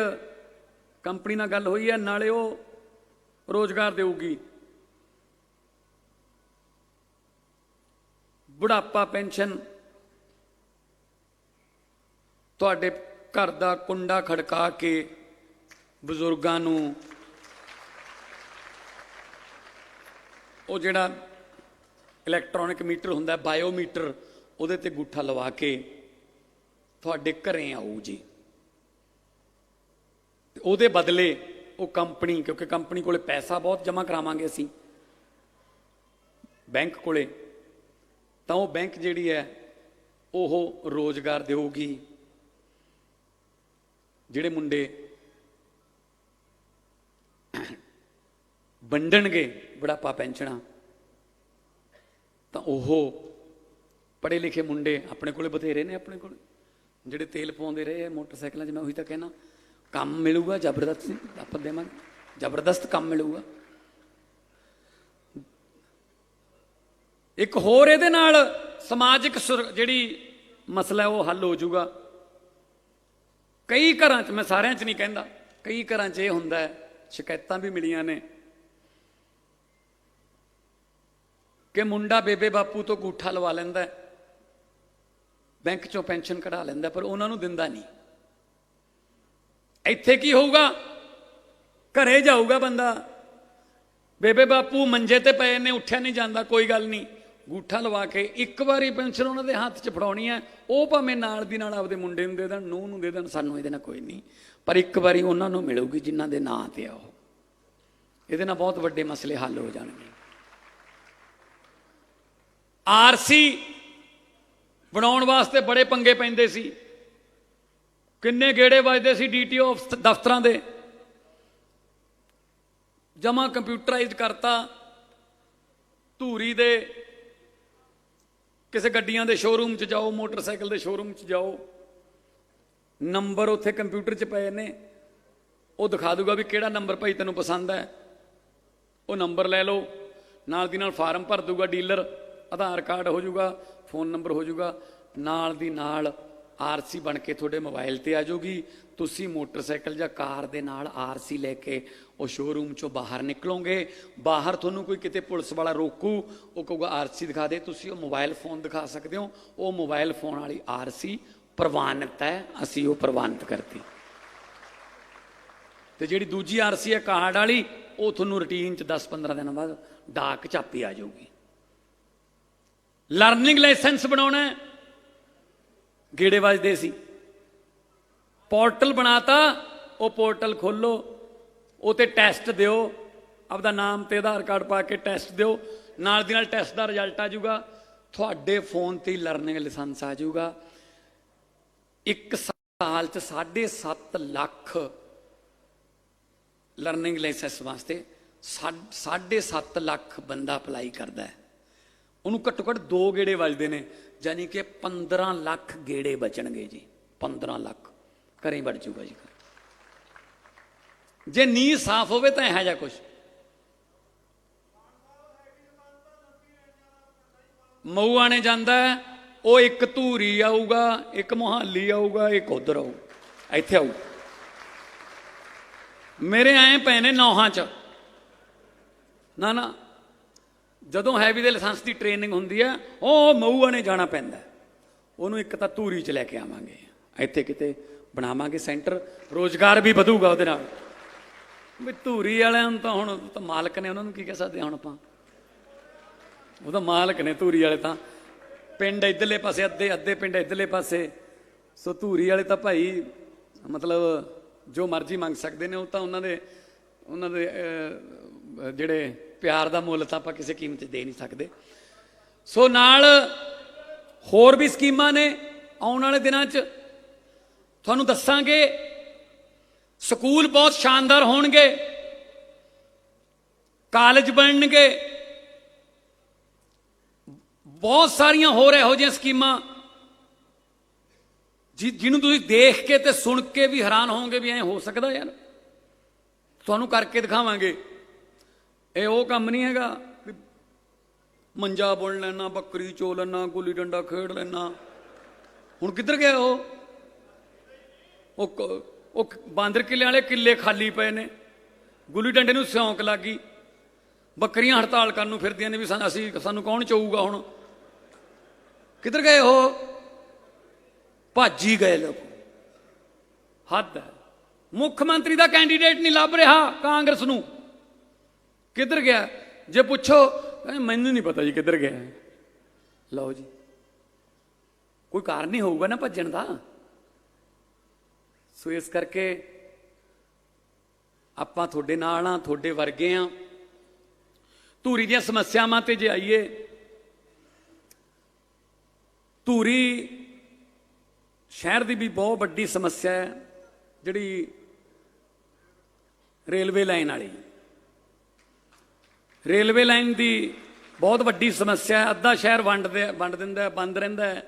कंपनी नाल गल हुई है, नाले वो रोजगार देगी। बुढ़ापा पेंशन तुहाडे घर दा कुंडा खड़का के बजुर्गां नूं वो जिहड़ा इलैक्ट्रॉनिक मीटर हुंदा है, बायोमीटर, उहदे ते अंगूठा लवा के तुहाडे घरें आऊ जी। ਉਹਦੇ बदले वो कंपनी, क्योंकि कंपनी कोले पैसा बहुत जमा करावांगे असी बैंक कोले, तो वो बैंक जिहड़ी है वो रोजगार देगी। जिहड़े मुंडे वंडणगे बुढ़ापा पेंशना, तो वो पढ़े लिखे मुंडे अपने कोले बथेरे ने, अपने कोले जिहड़े तेल पाउंदे रहे मोटरसाइकिलों च। मैं उही तां कहना काम मिलूगा जबरदस्त, आप देवांगे जबरदस्त काम मिलूगा। एक होर इहदे नाल समाजिक जिहड़ी मसला है वो हल हो जाऊगा। कई घरां च, मैं सारिਆਂ च नहीं कहंदा, कई घरां च ये हुंदा है, शिकायतां भी मिलियां ने कि मुंडा बेबे बापू तो अंगूठा लवा लैंदा है, बैंक चों पेंशन कढ़ा लैंदा, पर उन्हां नूं दिंदा नहीं। ਇੱਥੇ ਕੀ ਹੋਊਗਾ? ਘਰੇ ਜਾਊਗਾ ਬੰਦਾ, ਬੇਬੇ ਬਾਪੂ ਮੰਜੇ ਤੇ ਪਏ ਨੇ, ਉੱਠਿਆ ਨਹੀਂ ਜਾਂਦਾ, ਕੋਈ ਗੱਲ ਨਹੀਂ, ਅੰਗੂਠਾ ਲਵਾ ਕੇ ਇੱਕ ਵਾਰੀ ਪੈਨਸ਼ਨ ਉਹਨਾਂ ਦੇ ਹੱਥ 'ਚ ਫੜਾਉਣੀ ਹੈ। ਉਹ ਭਾਵੇਂ ਨਾਲ ਦੀ ਨਾਲ ਆਪਦੇ ਮੁੰਡੇ ਨੂੰ ਦੇ ਦੇਣ, ਨੂੰਹ ਨੂੰ ਦੇ ਦੇਣ, ਸਾਨੂੰ ਇਹਦੇ ਨਾਲ ਕੋਈ ਨਹੀਂ, ਪਰ ਇੱਕ ਵਾਰੀ ਉਹਨਾਂ ਨੂੰ ਮਿਲੂਗੀ ਜਿਨ੍ਹਾਂ ਦੇ ਨਾਂ ਤੇ ਆ ਉਹ। ਇਹਦੇ ਨਾਲ ਬਹੁਤ ਵੱਡੇ ਮਸਲੇ ਹੱਲ ਹੋ ਜਾਣਗੇ। ਆਰਸੀ ਬਣਾਉਣ ਵਾਸਤੇ ਬੜੇ ਪੰਗੇ ਪੈਂਦੇ ਸੀ, किन्ने गेड़े बजते सी DTO दफ्तर दे। जमा कंप्यूटराइज करता, धूरी दे किसी गड्डियां दे शोरूम च जाओ, मोटरसाइकिल दे शोरूम च जाओ, नंबर उत्थे कंप्यूटर च पे ने, वो दिखा दूगा भी किहड़ा नंबर भाई तैनूं पसंद है, वो नंबर ले लो, नाल दी नाल फार्म भर दूगा डीलर, आधार कार्ड हो जाऊगा, फोन नंबर हो जाऊगा, नाल दी नाल आरसी बन के थोड़े मोबाइल ते आ जाऊगी। तुसी मोटरसाइकिल या कार दे नाल आरसी लैके वो शोरूम चों बाहर निकलोगे, बाहर थोनू कोई किते पुलिस वाला रोकू, वो कहूगा आरसी दिखा दे, तुसी वो मोबाइल फोन दिखा सकते हो, वो मोबाइल फोन वाली आरसी प्रवानित है, असी वो प्रवानित करती। तो जी दूजी आरसी है कार्ड वाली, वो थोनू रूटीन च 10-15 दिन बाद डाक चापी आ जाऊगी। लर्निंग लाइसेंस बनाना है, गेड़े बजते सी, पोर्टल बनाता, वो पोर्टल खोलो, वो ते टैसट दिओ, आपदा नाम ते आधार कार्ड पा के टैसट दिओ, नाल दी नाल टैसट का रिजल्ट आ जाऊगा, थोड़े फोन ते लर्निंग लाइसेंस आ जाऊगा। एक साल च 7.5 लाख लर्निंग लाइसेंस वास्ते 7.5 लाख बंदा अपलाई करता है। उन्होंने घट्टो घट्ट 2 गेड़े बजते हैं, यानी कि 15 लाख गेड़े बचणगे जी। 15 लाख घरें बढ़ जूगा जी। जे नींह साफ होवे तो यह जा कुछ मऊ आने जाता है, वो एक धूरी आऊगा, एक मोहाली आऊगा, एक उधर आऊ, इत्थे आऊ। मेरे आए पे ने नौहां च ना ना, जदों हैवी दे लाइसेंस की ट्रेनिंग होंदी है, वो मऊआ ने जाना पैंदा, उन्होंने एक तो धूरी च लैके आवांगे, ਇੱਥੇ ਕਿਤੇ ਬਣਾਵਾਂਗੇ ਸੈਂਟਰ, ਰੋਜ਼ਗਾਰ ਵੀ ਵਧੂਗਾ ਉਹਦੇ ਨਾਲ। ਵੀ ਧੂਰੀ ਵਾਲਿਆਂ ਨੂੰ ਤਾਂ ਹੁਣ ਤਾਂ ਮਾਲਕ ਨੇ, ਉਹਨਾਂ ਨੂੰ ਕੀ ਕਹਿ ਸਕਦੇ ਹੁਣ ਆਪਾਂ, ਉਹ ਤਾਂ ਮਾਲਕ ਨੇ ਧੂਰੀ ਵਾਲੇ ਤਾਂ। ਪਿੰਡ ਇੱਧਰਲੇ ਪਾਸੇ ਅੱਧੇ, ਅੱਧੇ ਪਿੰਡ ਇੱਧਰਲੇ ਪਾਸੇ। ਸੋ ਧੂਰੀ ਵਾਲੇ ਤਾਂ ਭਾਈ ਮਤਲਬ ਜੋ ਮਰਜ਼ੀ ਮੰਗ ਸਕਦੇ ਨੇ। ਉਹ ਤਾਂ ਉਹਨਾਂ ਦੇ ਜਿਹੜੇ ਪਿਆਰ ਦਾ ਮੁੱਲ ਤਾਂ ਆਪਾਂ ਕਿਸੇ ਕੀਮਤ 'ਚ ਦੇ ਨਹੀਂ ਸਕਦੇ। ਸੋ ਨਾਲ ਹੋਰ ਵੀ ਸਕੀਮਾਂ ਨੇ, ਆਉਣ ਵਾਲੇ ਦਿਨਾਂ 'ਚ ਤੁਹਾਨੂੰ ਦੱਸਾਂਗੇ। ਸਕੂਲ ਬਹੁਤ ਸ਼ਾਨਦਾਰ ਹੋਣਗੇ, ਕਾਲਜ ਬਣਨਗੇ, ਬਹੁਤ ਸਾਰੀਆਂ ਹੋਰ ਇਹੋ ਜਿਹੀਆਂ ਸਕੀਮਾਂ ਜਿਹਨੂੰ ਤੁਸੀਂ ਦੇਖ ਕੇ ਤੇ ਸੁਣ ਕੇ ਵੀ ਹੈਰਾਨ ਹੋਵੋਗੇ ਵੀ ਐਂ ਹੋ ਸਕਦਾ ਯਾਰ। ਤੁਹਾਨੂੰ ਕਰਕੇ ਦਿਖਾਵਾਂਗੇ। ਇਹ ਉਹ ਕੰਮ ਨਹੀਂ ਹੈਗਾ ਵੀ ਮੰਜਾ ਬੁਣ ਲੈਣਾ, ਬੱਕਰੀ ਚੋ ਲੈਣਾ, ਗੁੱਲੀ ਡੰਡਾ ਖੇਡ ਲੈਣਾ। ਹੁਣ ਕਿੱਧਰ ਗਿਆ ਉਹ ਬਾਂਦਰ ਕਿੱਲੇ ਵਾਲੇ ਕਿੱਲੇ ਖਾਲੀ ਪਏ ਨੇ, ਗੁੱਲੀ ਡੰਡੇ ਨੂੰ ਸਿਉਂਕ ਲੱਗ ਗਈ, ਬੱਕਰੀਆਂ ਹੜਤਾਲ ਕਰਨ ਨੂੰ ਫਿਰਦੀਆਂ ਨੇ ਵੀ ਸਾਨੂੰ ਕੌਣ ਚੋਊਗਾ ਹੁਣ। ਕਿੱਧਰ ਗਏ ਉਹ? ਭੱਜ ਹੀ ਗਏ ਲੋਕ। ਹੱਦ ਹੈ। ਮੁੱਖ ਮੰਤਰੀ ਦਾ ਕੈਂਡੀਡੇਟ ਨਹੀਂ ਲੱਭ ਰਿਹਾ ਕਾਂਗਰਸ ਨੂੰ। ਕਿੱਧਰ ਗਿਆ ਜੇ ਪੁੱਛੋ, ਮੈਨੂੰ ਨਹੀਂ ਪਤਾ ਜੀ ਕਿੱਧਰ ਗਿਆ। ਲਓ ਜੀ, ਕੋਈ ਕਾਰਨ ਨਹੀਂ ਹੋਊਗਾ ਨਾ ਭੱਜਣ ਦਾ। ਸੋ ਇਸ ਕਰਕੇ ਆਪਾਂ ਤੁਹਾਡੇ ਨਾਲ ਆ, ਤੁਹਾਡੇ ਵਰਗੇ ਆ। ਧੂਰੀ ਦੀਆਂ ਸਮੱਸਿਆਵਾਂ ਤੇ ਜੇ ਆਈਏ, ਧੂਰੀ ਸ਼ਹਿਰ ਦੀ ਵੀ ਬਹੁਤ ਵੱਡੀ ਸਮੱਸਿਆ ਹੈ, ਜਿਹੜੀ ਰੇਲਵੇ ਲਾਈਨ ਵਾਲੀ। ਰੇਲਵੇ ਲਾਈਨ ਦੀ ਬਹੁਤ ਵੱਡੀ ਸਮੱਸਿਆ ਹੈ। ਅੱਧਾ ਸ਼ਹਿਰ ਵੰਡ ਦਿੰਦਾ, ਬੰਦ ਰਹਿੰਦਾ ਹੈ।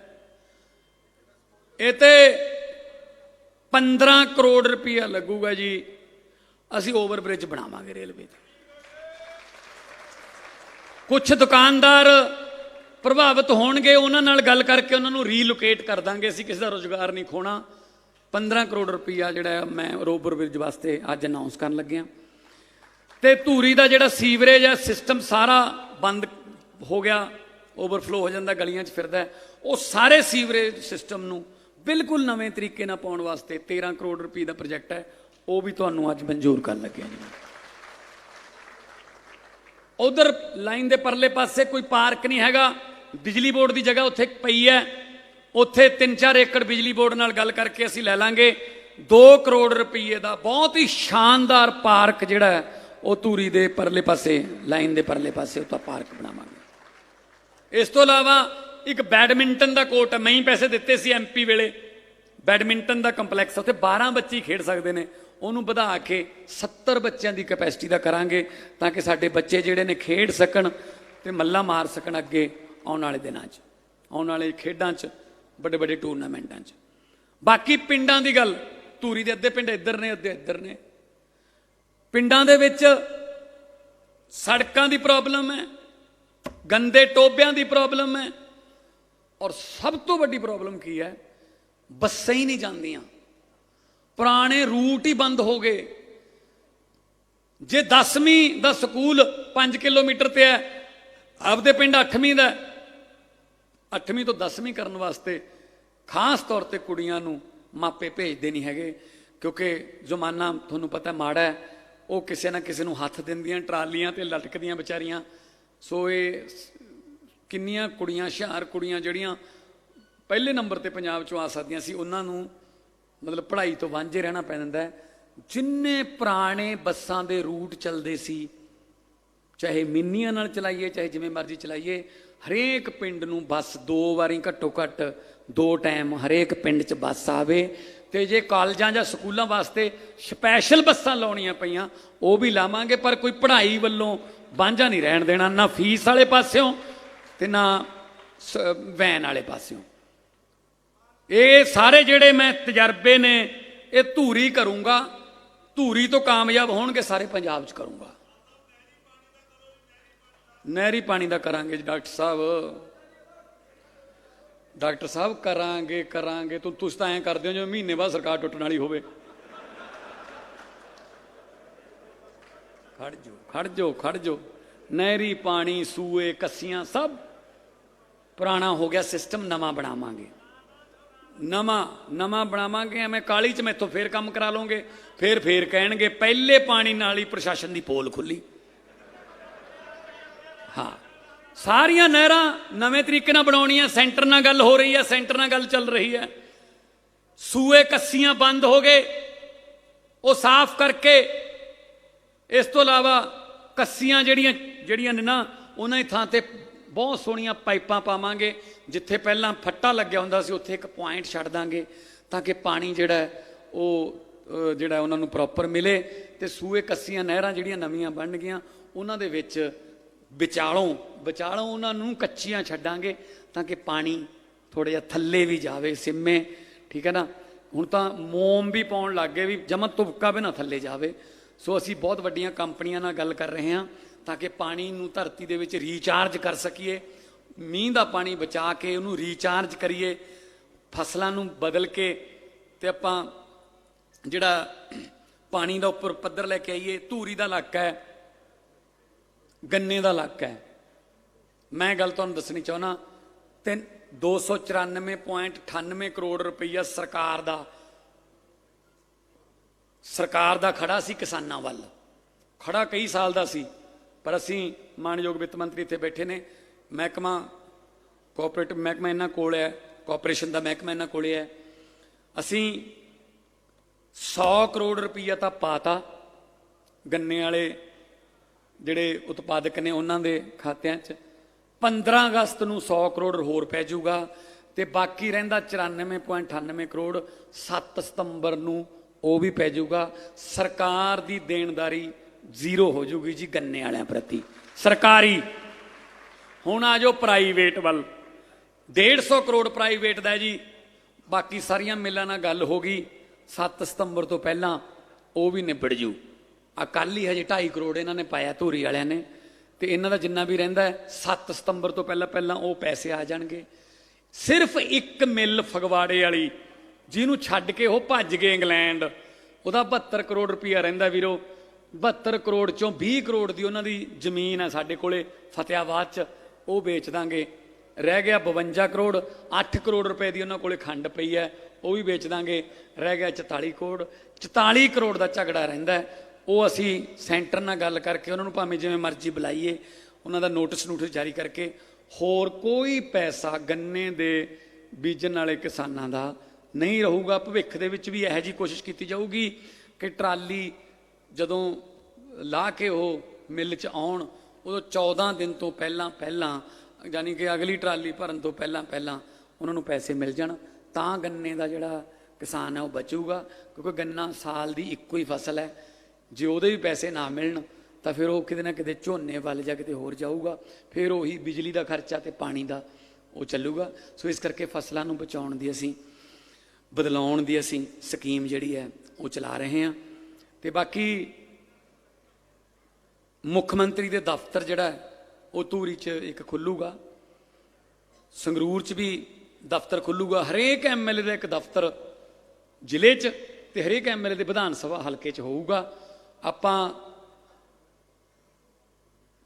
ਇਹ ਤੇ 15 ਕਰੋੜ ਰੁਪਇਆ ਲੱਗੂਗਾ ਜੀ। ਅਸੀਂ ਓਵਰ ਬ੍ਰਿਜ ਬਣਾਵਾਂਗੇ ਰੇਲਵੇ ਤੇ। ਕੁਝ ਦੁਕਾਨਦਾਰ ਪ੍ਰਭਾਵਿਤ ਹੋਣਗੇ, ਉਹਨਾਂ ਨਾਲ ਗੱਲ ਕਰਕੇ ਉਹਨਾਂ ਨੂੰ ਰੀਲੋਕੇਟ ਕਰ ਦਾਂਗੇ। ਅਸੀਂ ਕਿਸੇ ਦਾ ਰੁਜ਼ਗਾਰ ਨਹੀਂ ਖੋਣਾ। 15 ਕਰੋੜ ਰੁਪਈਆ ਜਿਹੜਾ ਮੈਂ ਓਵਰ ਬ੍ਰਿਜ ਵਾਸਤੇ ਅੱਜ ਅਨਾਉਂਸ ਕਰਨ ਲੱਗਿਆ। ਤੇ ਧੂਰੀ ਦਾ ਜਿਹੜਾ ਸੀਵਰੇਜ ਹੈ ਸਿਸਟਮ ਸਾਰਾ ਬੰਦ ਹੋ ਗਿਆ, ਓਵਰਫਲੋ ਹੋ ਜਾਂਦਾ, ਗਲੀਆਂ 'ਚ ਫਿਰਦਾ। ਉਹ ਸਾਰੇ ਸੀਵਰੇਜ ਸਿਸਟਮ ਨੂੰ ਬਿਲਕੁਲ ਨਵੇਂ ਤਰੀਕੇ ਨਾਲ ਪਾਉਣ ਵਾਸਤੇ 13 ਕਰੋੜ ਰੁਪਏ ਦਾ ਪ੍ਰੋਜੈਕਟ ਹੈ, ਉਹ ਵੀ ਤੁਹਾਨੂੰ ਅੱਜ ਮਨਜ਼ੂਰ ਕਰਨ ਲੱਗਿਆ ਜੀ। ਉਧਰ ਲਾਈਨ ਦੇ ਪਰਲੇ ਪਾਸੇ ਕੋਈ ਪਾਰਕ ਨਹੀਂ ਹੈਗਾ, ਬਿਜਲੀ ਬੋਰਡ ਦੀ ਜਗ੍ਹਾ ਉੱਥੇ ਪਈ ਹੈ। ਉੱਥੇ 3-4 ਏਕੜ ਬਿਜਲੀ ਬੋਰਡ ਨਾਲ ਗੱਲ ਕਰਕੇ ਅਸੀਂ ਲੈ ਲਾਂਗੇ 2 ਕਰੋੜ ਰੁਪਏ ਦਾ ਬਹੁਤ ਹੀ ਸ਼ਾਨਦਾਰ ਪਾਰਕ ਜਿਹੜਾ ਹੈ ਉਹ ਧੂਰੀ ਦੇ ਪਰਲੇ ਪਾਸੇ, ਲਾਈਨ ਦੇ ਪਰਲੇ ਪਾਸੇ ਉਹ ਤਾਂ ਪਾਰਕ ਬਣਾਵਾਂਗੇ। ਇਸ ਤੋਂ ਇਲਾਵਾ ਇੱਕ ਬੈਡਮਿੰਟਨ ਦਾ ਕੋਰਟ ਹੈ, ਮੈਂ ਹੀ ਪੈਸੇ ਦਿੱਤੇ ਸੀ ਐਮਪੀ ਵੇਲੇ। ਬੈਡਮਿੰਟਨ ਦਾ ਕੰਪਲੈਕਸ, ਉੱਥੇ 12 ਬੱਚੇ ਖੇਡ ਸਕਦੇ ਨੇ। ਉਹਨੂੰ ਵਧਾ ਕੇ 70 ਬੱਚਿਆਂ ਦੀ ਕੈਪੈਸਿਟੀ ਦਾ ਕਰਾਂਗੇ, ਤਾਂ ਕਿ ਸਾਡੇ ਬੱਚੇ ਜਿਹੜੇ ਨੇ ਖੇਡ ਸਕਣ ਤੇ ਮੱਲਾ ਮਾਰ ਸਕਣ ਅੱਗੇ ਆਉਣ ਵਾਲੇ ਦਿਨਾਂ 'ਚ, ਆਉਣ ਵਾਲੇ ਖੇਡਾਂ 'ਚ, ਵੱਡੇ ਵੱਡੇ ਟੂਰਨਾਮੈਂਟਾਂ 'ਚ। ਬਾਕੀ ਪਿੰਡਾਂ ਦੀ ਗੱਲ, ਧੂਰੀ ਦੇ ਅੱਧੇ ਪਿੰਡ ਇੱਧਰ ਨੇ, ਅੱਧੇ ਇੱਧਰ ਨੇ। ਪਿੰਡਾਂ ਦੇ ਵਿੱਚ ਸੜਕਾਂ ਦੀ ਪ੍ਰੋਬਲਮ ਹੈ, ਗੰਦੇ ਟੋਬਿਆਂ ਦੀ ਪ੍ਰੋਬਲਮ ਹੈ, ਔਰ ਸਭ ਤੋਂ ਵੱਡੀ ਪ੍ਰੋਬਲਮ ਕੀ ਹੈ? ਬੱਸਾਂ ਹੀ ਨਹੀਂ ਜਾਂਦੀਆਂ। ਪੁਰਾਣੇ ਰੂਟ ਹੀ ਬੰਦ ਹੋ ਗਏ। ਜੇ 10ਵੀਂ ਦਾ ਸਕੂਲ 5 ਕਿਲੋਮੀਟਰ ਤੇ ਹੈ, ਆਪਦੇ ਪਿੰਡ 8ਵੀਂ ਦਾ, 8ਵੀਂ ਤੋਂ 10ਵੀਂ ਕਰਨ ਵਾਸਤੇ ਖਾਸ ਤੌਰ ਤੇ ਕੁੜੀਆਂ ਨੂੰ ਮਾਪੇ ਭੇਜਦੇ ਨਹੀਂ ਹੈਗੇ, ਕਿਉਂਕਿ ਜ਼ਮਾਨਾ ਤੁਹਾਨੂੰ ਪਤਾ ਮਾੜਾ ਹੈ। ਉਹ ਕਿਸੇ ਨਾ ਕਿਸੇ ਨੂੰ ਹੱਥ ਦਿੰਦੀਆਂ, ਟਰਾਲੀਆਂ ਤੇ ਲਟਕਦੀਆਂ ਵਿਚਾਰੀਆਂ। ਸੋ ਇਹ ਕਿੰਨੀਆਂ ਕੁੜੀਆਂ, ਹੁਸ਼ਿਆਰ ਕੁੜੀਆਂ ਜਿਹੜੀਆਂ ਪਹਿਲੇ ਨੰਬਰ ਤੇ ਪੰਜਾਬ 'ਚੋਂ ਆ ਸਕਦੀਆਂ ਸੀ, ਉਹਨਾਂ ਨੂੰ ਮਤਲਬ ਪੜ੍ਹਾਈ ਤੋਂ ਵਾਂਝੇ ਰਹਿਣਾ ਪੈ ਜਾਂਦਾ। ਜਿੰਨੇ ਪੁਰਾਣੇ ਬੱਸਾਂ ਦੇ ਰੂਟ ਚੱਲਦੇ ਸੀ, ਚਾਹੇ ਮਿੰਨੀਆਂ ਨਾਲ ਚਲਾਈਏ, ਚਾਹੇ ਜਿਵੇਂ ਮਰਜ਼ੀ ਚਲਾਈਏ, ਹਰੇਕ ਪਿੰਡ ਨੂੰ ਬੱਸ 2 ਵਾਰੀ ਘੱਟੋ ਘੱਟ 2 ਟਾਈਮ ਹਰੇਕ ਪਿੰਡ 'ਚ ਬੱਸ ਆਵੇ। ਤੇ ਜੇ ਕਾਲਜਾਂ ਜਾਂ ਸਕੂਲਾਂ ਵਾਸਤੇ ਸਪੈਸ਼ਲ ਬੱਸਾਂ ਲਾਉਣੀਆਂ ਪਈਆਂ, ਉਹ ਵੀ ਲਾਵਾਂਗੇ। ਪਰ ਕੋਈ ਪੜ੍ਹਾਈ ਵੱਲੋਂ ਵਾਂਝਾ ਨਹੀਂ ਰਹਿਣ ਦੇਣਾ, ਨਾ ਫੀਸ ਵਾਲੇ ਪਾਸਿਓਂ ਤੇ ਨਾ ਵੈਨ ਵਾਲੇ ਪਾਸਿਓਂ। ਇਹ ਸਾਰੇ ਜਿਹੜੇ ਮੈਂ ਤਜਰਬੇ ਨੇ ਇਹ ਧੂਰੀ ਕਰੂੰਗਾ। ਧੂਰੀ ਤੋਂ ਕਾਮਯਾਬ ਹੋਣਗੇ ਸਾਰੇ ਪੰਜਾਬ 'ਚ ਕਰੂੰਗਾ। ਨਹਿਰੀ ਪਾਣੀ ਦਾ ਕਰਾਂਗੇ ਜੀ ਡਾਕਟਰ ਸਾਹਿਬ, ਡਾਕਟਰ ਸਾਹਿਬ ਕਰਾਂਗੇ। ਤੁਸੀਂ ਤਾਂ ਐਂ ਕਰਦੇ ਹੋ ਜਿਵੇਂ ਮਹੀਨੇ ਬਾਅਦ ਸਰਕਾਰ ਟੁੱਟਣ ਵਾਲੀ ਹੋਵੇ। ਖੜ ਜਾਓ। ਨਹਿਰੀ ਪਾਣੀ, ਸੂਏ, ਕੱਸੀਆਂ ਸਭ ਪੁਰਾਣਾ ਹੋ ਗਿਆ ਸਿਸਟਮ, ਨਵਾਂ ਬਣਾਵਾਂਗੇ। ਨਵਾਂ ਬਣਾਵਾਂਗੇ। ਐਵੇਂ ਕਾਲੀ 'ਚ ਮੈਥੋਂ ਫੇਰ ਕੰਮ ਕਰਾ ਲਓਗੇ, ਫੇਰ ਕਹਿਣਗੇ ਪਹਿਲੇ ਪਾਣੀ ਨਾਲ ਹੀ ਪ੍ਰਸ਼ਾਸਨ ਦੀ ਪੋਲ ਖੁੱਲੀ। ਹਾਂ, ਸਾਰੀਆਂ ਨਹਿਰਾਂ ਨਵੇਂ ਤਰੀਕੇ ਨਾਲ ਬਣਾਉਣੀਆਂ। ਸੈਂਟਰ ਨਾਲ ਗੱਲ ਹੋ ਰਹੀ ਹੈ, ਸੈਂਟਰ ਨਾਲ ਗੱਲ ਚੱਲ ਰਹੀ ਹੈ। ਸੂਏ ਕੱਸੀਆਂ ਬੰਦ ਹੋ ਗਏ, ਉਹ ਸਾਫ਼ ਕਰਕੇ, ਇਸ ਤੋਂ ਇਲਾਵਾ ਕੱਸੀਆਂ ਜਿਹੜੀਆਂ ਨੇ ਨਾ, ਉਹਨਾਂ ਦੀ ਥਾਂ ਤੇ ਬਹੁਤ ਸੋਹਣੀਆਂ ਪਾਈਪਾਂ ਪਾਵਾਂਗੇ। ਜਿੱਥੇ ਪਹਿਲਾਂ ਫੱਟਾ ਲੱਗਿਆ ਹੁੰਦਾ ਸੀ ਉੱਥੇ ਇੱਕ ਪੁਆਇੰਟ ਛੱਡ ਦਾਂਗੇ, ਤਾਂ ਕਿ ਪਾਣੀ ਜਿਹੜਾ ਉਹਨਾਂ ਨੂੰ ਪ੍ਰੋਪਰ ਮਿਲੇ। ਤੇ ਸੂਏ ਕੱਸੀਆਂ ਨਹਿਰਾਂ ਜਿਹੜੀਆਂ ਨਵੀਆਂ ਬਣਨਗੀਆਂ ਉਹਨਾਂ ਦੇ ਵਿੱਚ ਵਿਚਾਲੋਂ ਉਹਨਾਂ ਨੂੰ ਕੱਚੀਆਂ ਛੱਡਾਂਗੇ, ਤਾਂ ਕਿ ਪਾਣੀ ਥੋੜ੍ਹਾ ਜਿਹਾ ਥੱਲੇ ਵੀ ਜਾਵੇ, ਸਿਮੇ। ਠੀਕ ਹੈ ਨਾ। ਹੁਣ ਤਾਂ ਮੋਮ ਵੀ ਪਾਉਣ ਲੱਗ ਗਏ ਵੀ ਜਮਾਂ ਤੁਪਕਾ ਵੀ ਨਾ ਥੱਲੇ ਜਾਵੇ। ਸੋ ਅਸੀਂ ਬਹੁਤ ਵੱਡੀਆਂ ਕੰਪਨੀਆਂ ਨਾਲ ਗੱਲ ਕਰ ਰਹੇ ਹਾਂ, ਤਾਂ ਕਿ ਪਾਣੀ ਨੂੰ ਧਰਤੀ ਦੇ ਵਿੱਚ ਰੀਚਾਰਜ ਕਰ ਸਕੀਏ। ਮੀਂਹ ਦਾ ਪਾਣੀ ਬਚਾ ਕੇ ਉਹਨੂੰ ਰੀਚਾਰਜ ਕਰੀਏ, ਫਸਲਾਂ ਨੂੰ ਬਦਲ ਕੇ, ਤੇ ਆਪਾਂ ਜਿਹੜਾ ਪਾਣੀ ਦਾ ਉੱਪਰ ਪੱਧਰ ਲੈ ਕੇ ਆਈਏ। ਧੂਰੀ ਦਾ ਇਲਾਕਾ ਹੈ, ਗੰਨੇ ਦਾ ਇਲਾਕਾ ਹੈ। ਮੈਂ ਗੱਲ ਤੁਹਾਨੂੰ ਦੱਸਣੀ ਚਾਹੁੰਦਾ, 294.98 ਕਰੋੜ ਰੁਪਈਆ ਸਰਕਾਰ ਦਾ ਖੜਾ ਸੀ ਕਿਸਾਨਾਂ ਵੱਲ। ਖੜਾ ਕਈ ਸਾਲ ਦਾ ਸੀ, ਪਰ ਅਸੀਂ ਮਾਨਯੋਗ ਵਿੱਤ ਮੰਤਰੀ ਇੱਥੇ ਬੈਠੇ ਨੇ, ਮਹਿਕਮਾ ਕੋਆਪਰੇਟਿਵ ਮਹਿਕਮਾ ਇਹਨਾਂ ਕੋਲ ਹੈ, ਕੋਆਪਰੇਸ਼ਨ ਦਾ ਮਹਿਕਮਾ ਇਹਨਾਂ ਕੋਲ ਹੈ। ਅਸੀਂ 100 ਕਰੋੜ ਰੁਪਈਆ ਤਾਂ ਪਾਤਾ ਗੰਨੇ ਵਾਲੇ ਜਿਹੜੇ ਉਤਪਾਦਕ ਨੇ ਉਹਨਾਂ ਦੇ ਖਾਤਿਆਂ 'ਚ। 15 ਅਗਸਤ ਨੂੰ 100 ਕਰੋੜ ਹੋਰ ਪੈ ਜਾਊਗਾ, ਤੇ ਬਾਕੀ ਰਹਿੰਦਾ 94.98 ਕਰੋੜ 7 ਸਤੰਬਰ ਨੂੰ ਉਹ ਵੀ ਪੈ ਜਾਊਗਾ। ਸਰਕਾਰ ਦੀ ਦੇਣਦਾਰੀ ਜ਼ੀਰੋ ਹੋ ਜਾਊਗੀ ਜੀ ਗੰਨੇ ਵਾਲਿਆਂ ਪ੍ਰਤੀ, ਸਰਕਾਰੀ। ਹੁਣ ਆ ਜਾਓ ਪ੍ਰਾਈਵੇਟ ਵੱਲ। 150 ਕਰੋੜ ਪ੍ਰਾਈਵੇਟ ਦਾ ਜੀ। ਬਾਕੀ ਸਾਰੀਆਂ ਮਿੱਲਾਂ ਨਾਲ ਗੱਲ ਹੋ ਗਈ, 7 ਸਤੰਬਰ ਤੋਂ ਪਹਿਲਾਂ ਉਹ ਵੀ ਨਿਬੜ ਜੂ। ਆ ਕੱਲ੍ਹ ਹੀ ਹਜੇ 2.5 ਕਰੋੜ ਇਹਨਾਂ ਨੇ ਪਾਇਆ ਧੂਰੀ ਵਾਲਿਆਂ ਨੇ, ਤੇ ਇਹਨਾਂ ਦਾ ਜਿੰਨਾ ਵੀ ਰਹਿੰਦਾ 7 ਸਤੰਬਰ ਤੋਂ ਪਹਿਲਾਂ ਉਹ ਪੈਸੇ ਆ ਜਾਣਗੇ। ਸਿਰਫ ਇੱਕ ਮਿੱਲ ਫਗਵਾੜੇ ਵਾਲੀ, ਜਿਹਨੂੰ ਛੱਡ ਕੇ ਉਹ ਭੱਜ ਗਏ ਇੰਗਲੈਂਡ, ਉਹਦਾ 72 ਕਰੋੜ ਰੁਪਈਆ ਰਹਿੰਦਾ ਵੀਰੋ। 72 ਕਰੋੜ ਚੋਂ 20 ਕਰੋੜ ਦੀ ਉਹਨਾਂ ਦੀ ਜ਼ਮੀਨ ਹੈ ਸਾਡੇ ਕੋਲੇ ਫਤਿਆਬਾਦ 'ਚ, ਉਹ ਵੇਚ ਦਾਂਗੇ। ਰਹਿ ਗਿਆ 52 ਕਰੋੜ। 8 ਕਰੋੜ ਰੁਪਏ ਦੀ ਉਹਨਾਂ ਕੋਲੇ ਖੰਡ ਪਈ ਹੈ, ਉਹ ਵੀ ਵੇਚ ਦਾਂਗੇ। ਰਹਿ ਗਿਆ 44 ਕਰੋੜ। 44 ਕਰੋੜ ਦਾ ਝਗੜਾ ਰਹਿੰਦਾ, ਉਹ ਅਸੀਂ ਸੈਂਟਰ ਨਾਲ ਗੱਲ ਕਰਕੇ ਉਹਨਾਂ ਨੂੰ ਭਾਵੇਂ ਜਿਵੇਂ ਮਰਜ਼ੀ ਬੁਲਾਈਏ, ਉਹਨਾਂ ਦਾ ਨੋਟਿਸ ਜਾਰੀ ਕਰਕੇ ਹੋਰ ਕੋਈ ਪੈਸਾ ਗੰਨੇ ਦੇ ਬੀਜਣ ਵਾਲੇ ਕਿਸਾਨਾਂ ਦਾ ਨਹੀਂ ਰਹੂਗਾ। ਭਵਿੱਖ ਦੇ ਵਿੱਚ ਵੀ ਇਹੋ ਜਿਹੀ ਕੋਸ਼ਿਸ਼ ਕੀਤੀ ਜਾਊਗੀ ਕਿ ਟਰਾਲੀ ਜਦੋਂ ਲਾ ਕੇ ਉਹ ਮਿੱਲ 'ਚ ਆਉਣ, ਉਦੋਂ 14 ਦਿਨ ਤੋਂ ਪਹਿਲਾਂ ਯਾਨੀ ਕਿ ਅਗਲੀ ਟਰਾਲੀ ਭਰਨ ਤੋਂ ਪਹਿਲਾਂ ਉਹਨਾਂ ਨੂੰ ਪੈਸੇ ਮਿਲ ਜਾਣ, ਤਾਂ ਗੰਨੇ ਦਾ ਜਿਹੜਾ ਕਿਸਾਨ ਹੈ ਉਹ ਬਚੂਗਾ। ਕਿਉਂਕਿ ਗੰਨਾ ਸਾਲ ਦੀ ਇੱਕੋ ਹੀ ਫਸਲ ਹੈ, ਜੇ ਉਹਦੇ ਵੀ ਪੈਸੇ ਨਾ ਮਿਲਣ ਤਾਂ ਫਿਰ ਉਹ ਕਿਤੇ ਨਾ ਕਿਤੇ ਝੋਨੇ ਵੱਲ ਜਾਂ ਕਿਤੇ ਹੋਰ ਜਾਊਗਾ, ਫਿਰ ਉਹੀ ਬਿਜਲੀ ਦਾ ਖਰਚਾ ਤੇ ਪਾਣੀ ਦਾ ਉਹ ਚੱਲੂਗਾ। ਸੋ ਇਸ ਕਰਕੇ ਫਸਲਾਂ ਨੂੰ ਬਚਾਉਣ ਦੀ ਬਦਲਾਉਣ ਦੀ ਅਸੀਂ ਸਕੀਮ ਜਿਹੜੀ ਹੈ ਉਹ ਚਲਾ ਰਹੇ ਹਾਂ। ਤੇ ਬਾਕੀ ਮੁੱਖ ਮੰਤਰੀ ਦੇ ਦਫ਼ਤਰ ਜਿਹੜਾ ਉਹ ਧੂਰੀ 'ਚ ਇੱਕ ਖੁੱਲੂਗਾ, ਸੰਗਰੂਰ 'ਚ ਵੀ ਦਫ਼ਤਰ ਖੁੱਲੂਗਾ। ਹਰੇਕ MLA ਦਾ ਇੱਕ ਦਫ਼ਤਰ ਜ਼ਿਲ੍ਹੇ 'ਚ ਤੇ ਹਰੇਕ MLA ਦੇ ਵਿਧਾਨ ਸਭਾ ਹਲਕੇ 'ਚ ਹੋਊਗਾ। ਆਪਾਂ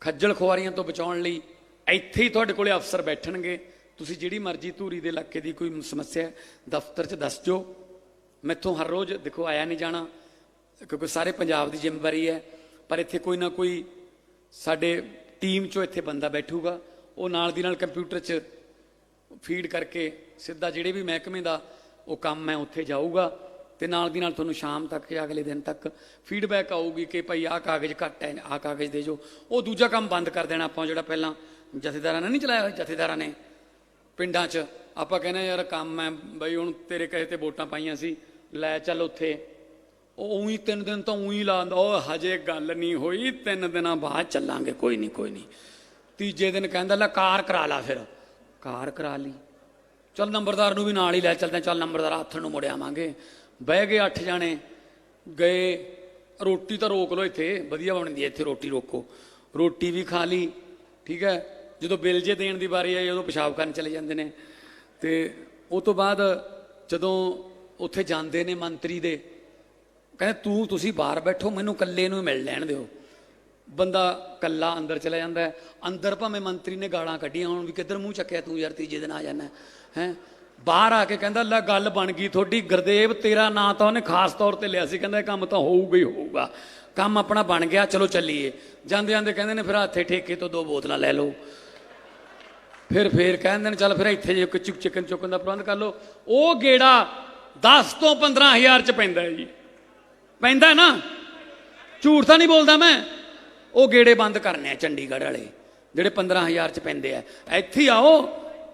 ਖੱਜਲ ਖੁਆਰੀਆਂ ਤੋਂ ਬਚਾਉਣ ਲਈ ਇੱਥੇ ਹੀ ਤੁਹਾਡੇ ਕੋਲੇ ਅਫਸਰ ਬੈਠਣਗੇ। ਤੁਸੀਂ ਜਿਹੜੀ ਮਰਜ਼ੀ ਧੂਰੀ ਦੇ ਇਲਾਕੇ ਦੀ ਕੋਈ ਸਮੱਸਿਆ ਦਫ਼ਤਰ 'ਚ ਦੱਸ ਦਿਓ। ਮੈਥੋਂ ਹਰ ਰੋਜ਼ ਦੇਖੋ ਆਇਆ ਨਹੀਂ ਜਾਣਾ, ਕਿਉਂਕਿ ਸਾਰੇ ਪੰਜਾਬ ਦੀ ਜ਼ਿੰਮੇਵਾਰੀ ਹੈ, ਪਰ ਇੱਥੇ ਕੋਈ ਨਾ ਕੋਈ ਸਾਡੇ ਟੀਮ 'ਚੋਂ ਇੱਥੇ ਬੰਦਾ ਬੈਠੂਗਾ, ਉਹ ਨਾਲ ਦੀ ਨਾਲ ਕੰਪਿਊਟਰ 'ਚ ਫੀਡ ਕਰਕੇ ਸਿੱਧਾ ਜਿਹੜੇ ਵੀ ਮਹਿਕਮੇ ਦਾ ਉਹ ਕੰਮ ਹੈ ਉੱਥੇ ਜਾਊਗਾ, ਤੇ ਨਾਲ ਦੀ ਨਾਲ ਤੁਹਾਨੂੰ ਸ਼ਾਮ ਤੱਕ ਜਾਂ ਅਗਲੇ ਦਿਨ ਤੱਕ ਫੀਡਬੈਕ ਆਊਗੀ ਕਿ ਭਾਈ ਆਹ ਕਾਗਜ਼ ਘੱਟ ਹੈ, ਆਹ ਕਾਗਜ਼ ਦੇ ਜੋ। ਉਹ ਦੂਜਾ ਕੰਮ ਬੰਦ ਕਰ ਦੇਣਾ ਆਪਾਂ, ਜਿਹੜਾ ਪਹਿਲਾਂ ਜਥੇਦਾਰਾਂ ਨੇ ਨਹੀਂ ਚਲਾਇਆ ਹੋਇਆ। ਜਥੇਦਾਰਾਂ ਨੇ ਪਿੰਡਾਂ 'ਚ ਆਪਾਂ ਕਹਿੰਦੇ ਯਾਰ ਕੰਮ ਹੈ ਬਈ, ਹੁਣ ਤੇਰੇ ਕਹੇ ਤੇ ਵੋਟਾਂ ਪਾਈਆਂ ਸੀ, ਲੈ ਚੱਲ ਉੱਥੇ। ਉਹ ਉਹੀ 3 ਦਿਨ ਤਾਂ ਉਹੀ ਲਾ ਦਿੰਦਾ, ਉਹ ਹਜੇ ਗੱਲ ਨਹੀਂ ਹੋਈ, 3 ਦਿਨਾਂ ਬਾਅਦ ਚੱਲਾਂਗੇ, ਕੋਈ ਨਹੀਂ। ਤੀਜੇ ਦਿਨ ਕਹਿੰਦਾ ਲੈ ਕਾਰ ਕਰਾ ਲਾ, ਫਿਰ ਕਾਰ ਕਰਾ ਲਈ। ਚੱਲ ਨੰਬਰਦਾਰ ਨੂੰ ਵੀ ਨਾਲ ਹੀ ਲੈ ਚੱਲਦੇ, ਚੱਲ ਨੰਬਰਦਾਰ ਹੱਥ ਨੂੰ ਮੁੜ ਆਵਾਂਗੇ। ਬਹਿ ਗਏ 8 ਜਾਣੇ ਗਏ। ਰੋਟੀ ਤਾਂ ਰੋਕ ਲਓ, ਇੱਥੇ ਵਧੀਆ ਬਣਦੀ ਹੈ, ਇੱਥੇ ਰੋਟੀ ਰੋਕੋ। ਰੋਟੀ ਵੀ ਖਾ ਲਈ, ਠੀਕ ਹੈ। ਜਦੋਂ ਬਿੱਲ ਜੇ ਦੇਣ ਦੀ ਵਾਰੀ ਆਈ ਉਦੋਂ ਪਿਸ਼ਾਬ ਕਰਨ ਚਲੇ ਜਾਂਦੇ ਨੇ। ਤੇ ਉਹ ਤੋਂ ਬਾਅਦ ਜਦੋਂ ਉੱਥੇ ਜਾਂਦੇ ਨੇ ਮੰਤਰੀ ਦੇ, ਕਹਿੰਦੇ ਤੁਸੀਂ ਬਾਹਰ ਬੈਠੋ, ਮੈਨੂੰ ਇਕੱਲੇ ਨੂੰ ਮਿਲ ਲੈਣ ਦਿਓ। ਬੰਦਾ ਇਕੱਲਾ ਅੰਦਰ ਚਲਾ ਜਾਂਦਾ। ਅੰਦਰ ਭਾਵੇਂ ਮੰਤਰੀ ਨੇ ਗਾਲਾਂ ਕੱਢੀਆਂ ਹੋਣ ਵੀ ਕਿੱਧਰ ਮੂੰਹ ਚੱਕਿਆ ਤੂੰ ਯਾਰ, ਤੀਜੇ ਦਿਨ ਆ ਜਾਣਾ ਹੈ। ਬਾਹਰ ਆ ਕੇ ਕਹਿੰਦਾ ਲੈ ਗੱਲ ਬਣ ਗਈ ਤੁਹਾਡੀ, ਗੁਰਦੇਵ ਤੇਰਾ ਨਾਂ ਤਾਂ ਉਹਨੇ ਖਾਸ ਤੌਰ ਤੇ ਲਿਆ ਸੀ, ਕਹਿੰਦਾ ਇਹ ਕੰਮ ਤਾਂ ਹੋਊਗਾ ਹੀ ਹੋਊਗਾ, ਕੰਮ ਆਪਣਾ ਬਣ ਗਿਆ, ਚਲੋ ਚੱਲੀਏ। ਜਾਂਦੇ ਜਾਂਦੇ ਕਹਿੰਦੇ ਨੇ ਫਿਰ ਹੱਥੇ ਠੇਕੇ ਤੋਂ 2 ਬੋਤਲਾਂ ਲੈ ਲਓ। ਫਿਰ ਕਹਿੰਦੇ ਨੇ ਚੱਲ ਫਿਰ ਇੱਥੇ ਜੇ ਚਿਕਨ ਚੁੱਕਣ ਦਾ ਪ੍ਰਬੰਧ ਕਰ ਲਓ। ਉਹ ਗੇੜਾ 10 ਤੋਂ 15,000 ਚ ਪੈਂਦਾ ਹੈ ਜੀ, ਪੈਂਦਾ ਨਾ, ਝੂਠ ਤਾਂ ਨਹੀਂ ਬੋਲਦਾ ਮੈਂ। ਉਹ ਗੇੜੇ ਬੰਦ ਕਰਨੇ ਆ ਚੰਡੀਗੜ੍ਹ ਵਾਲੇ ਜਿਹੜੇ 15,000 ਚ ਪੈਂਦੇ ਆ। ਇੱਥੇ ਹੀ ਆਓ,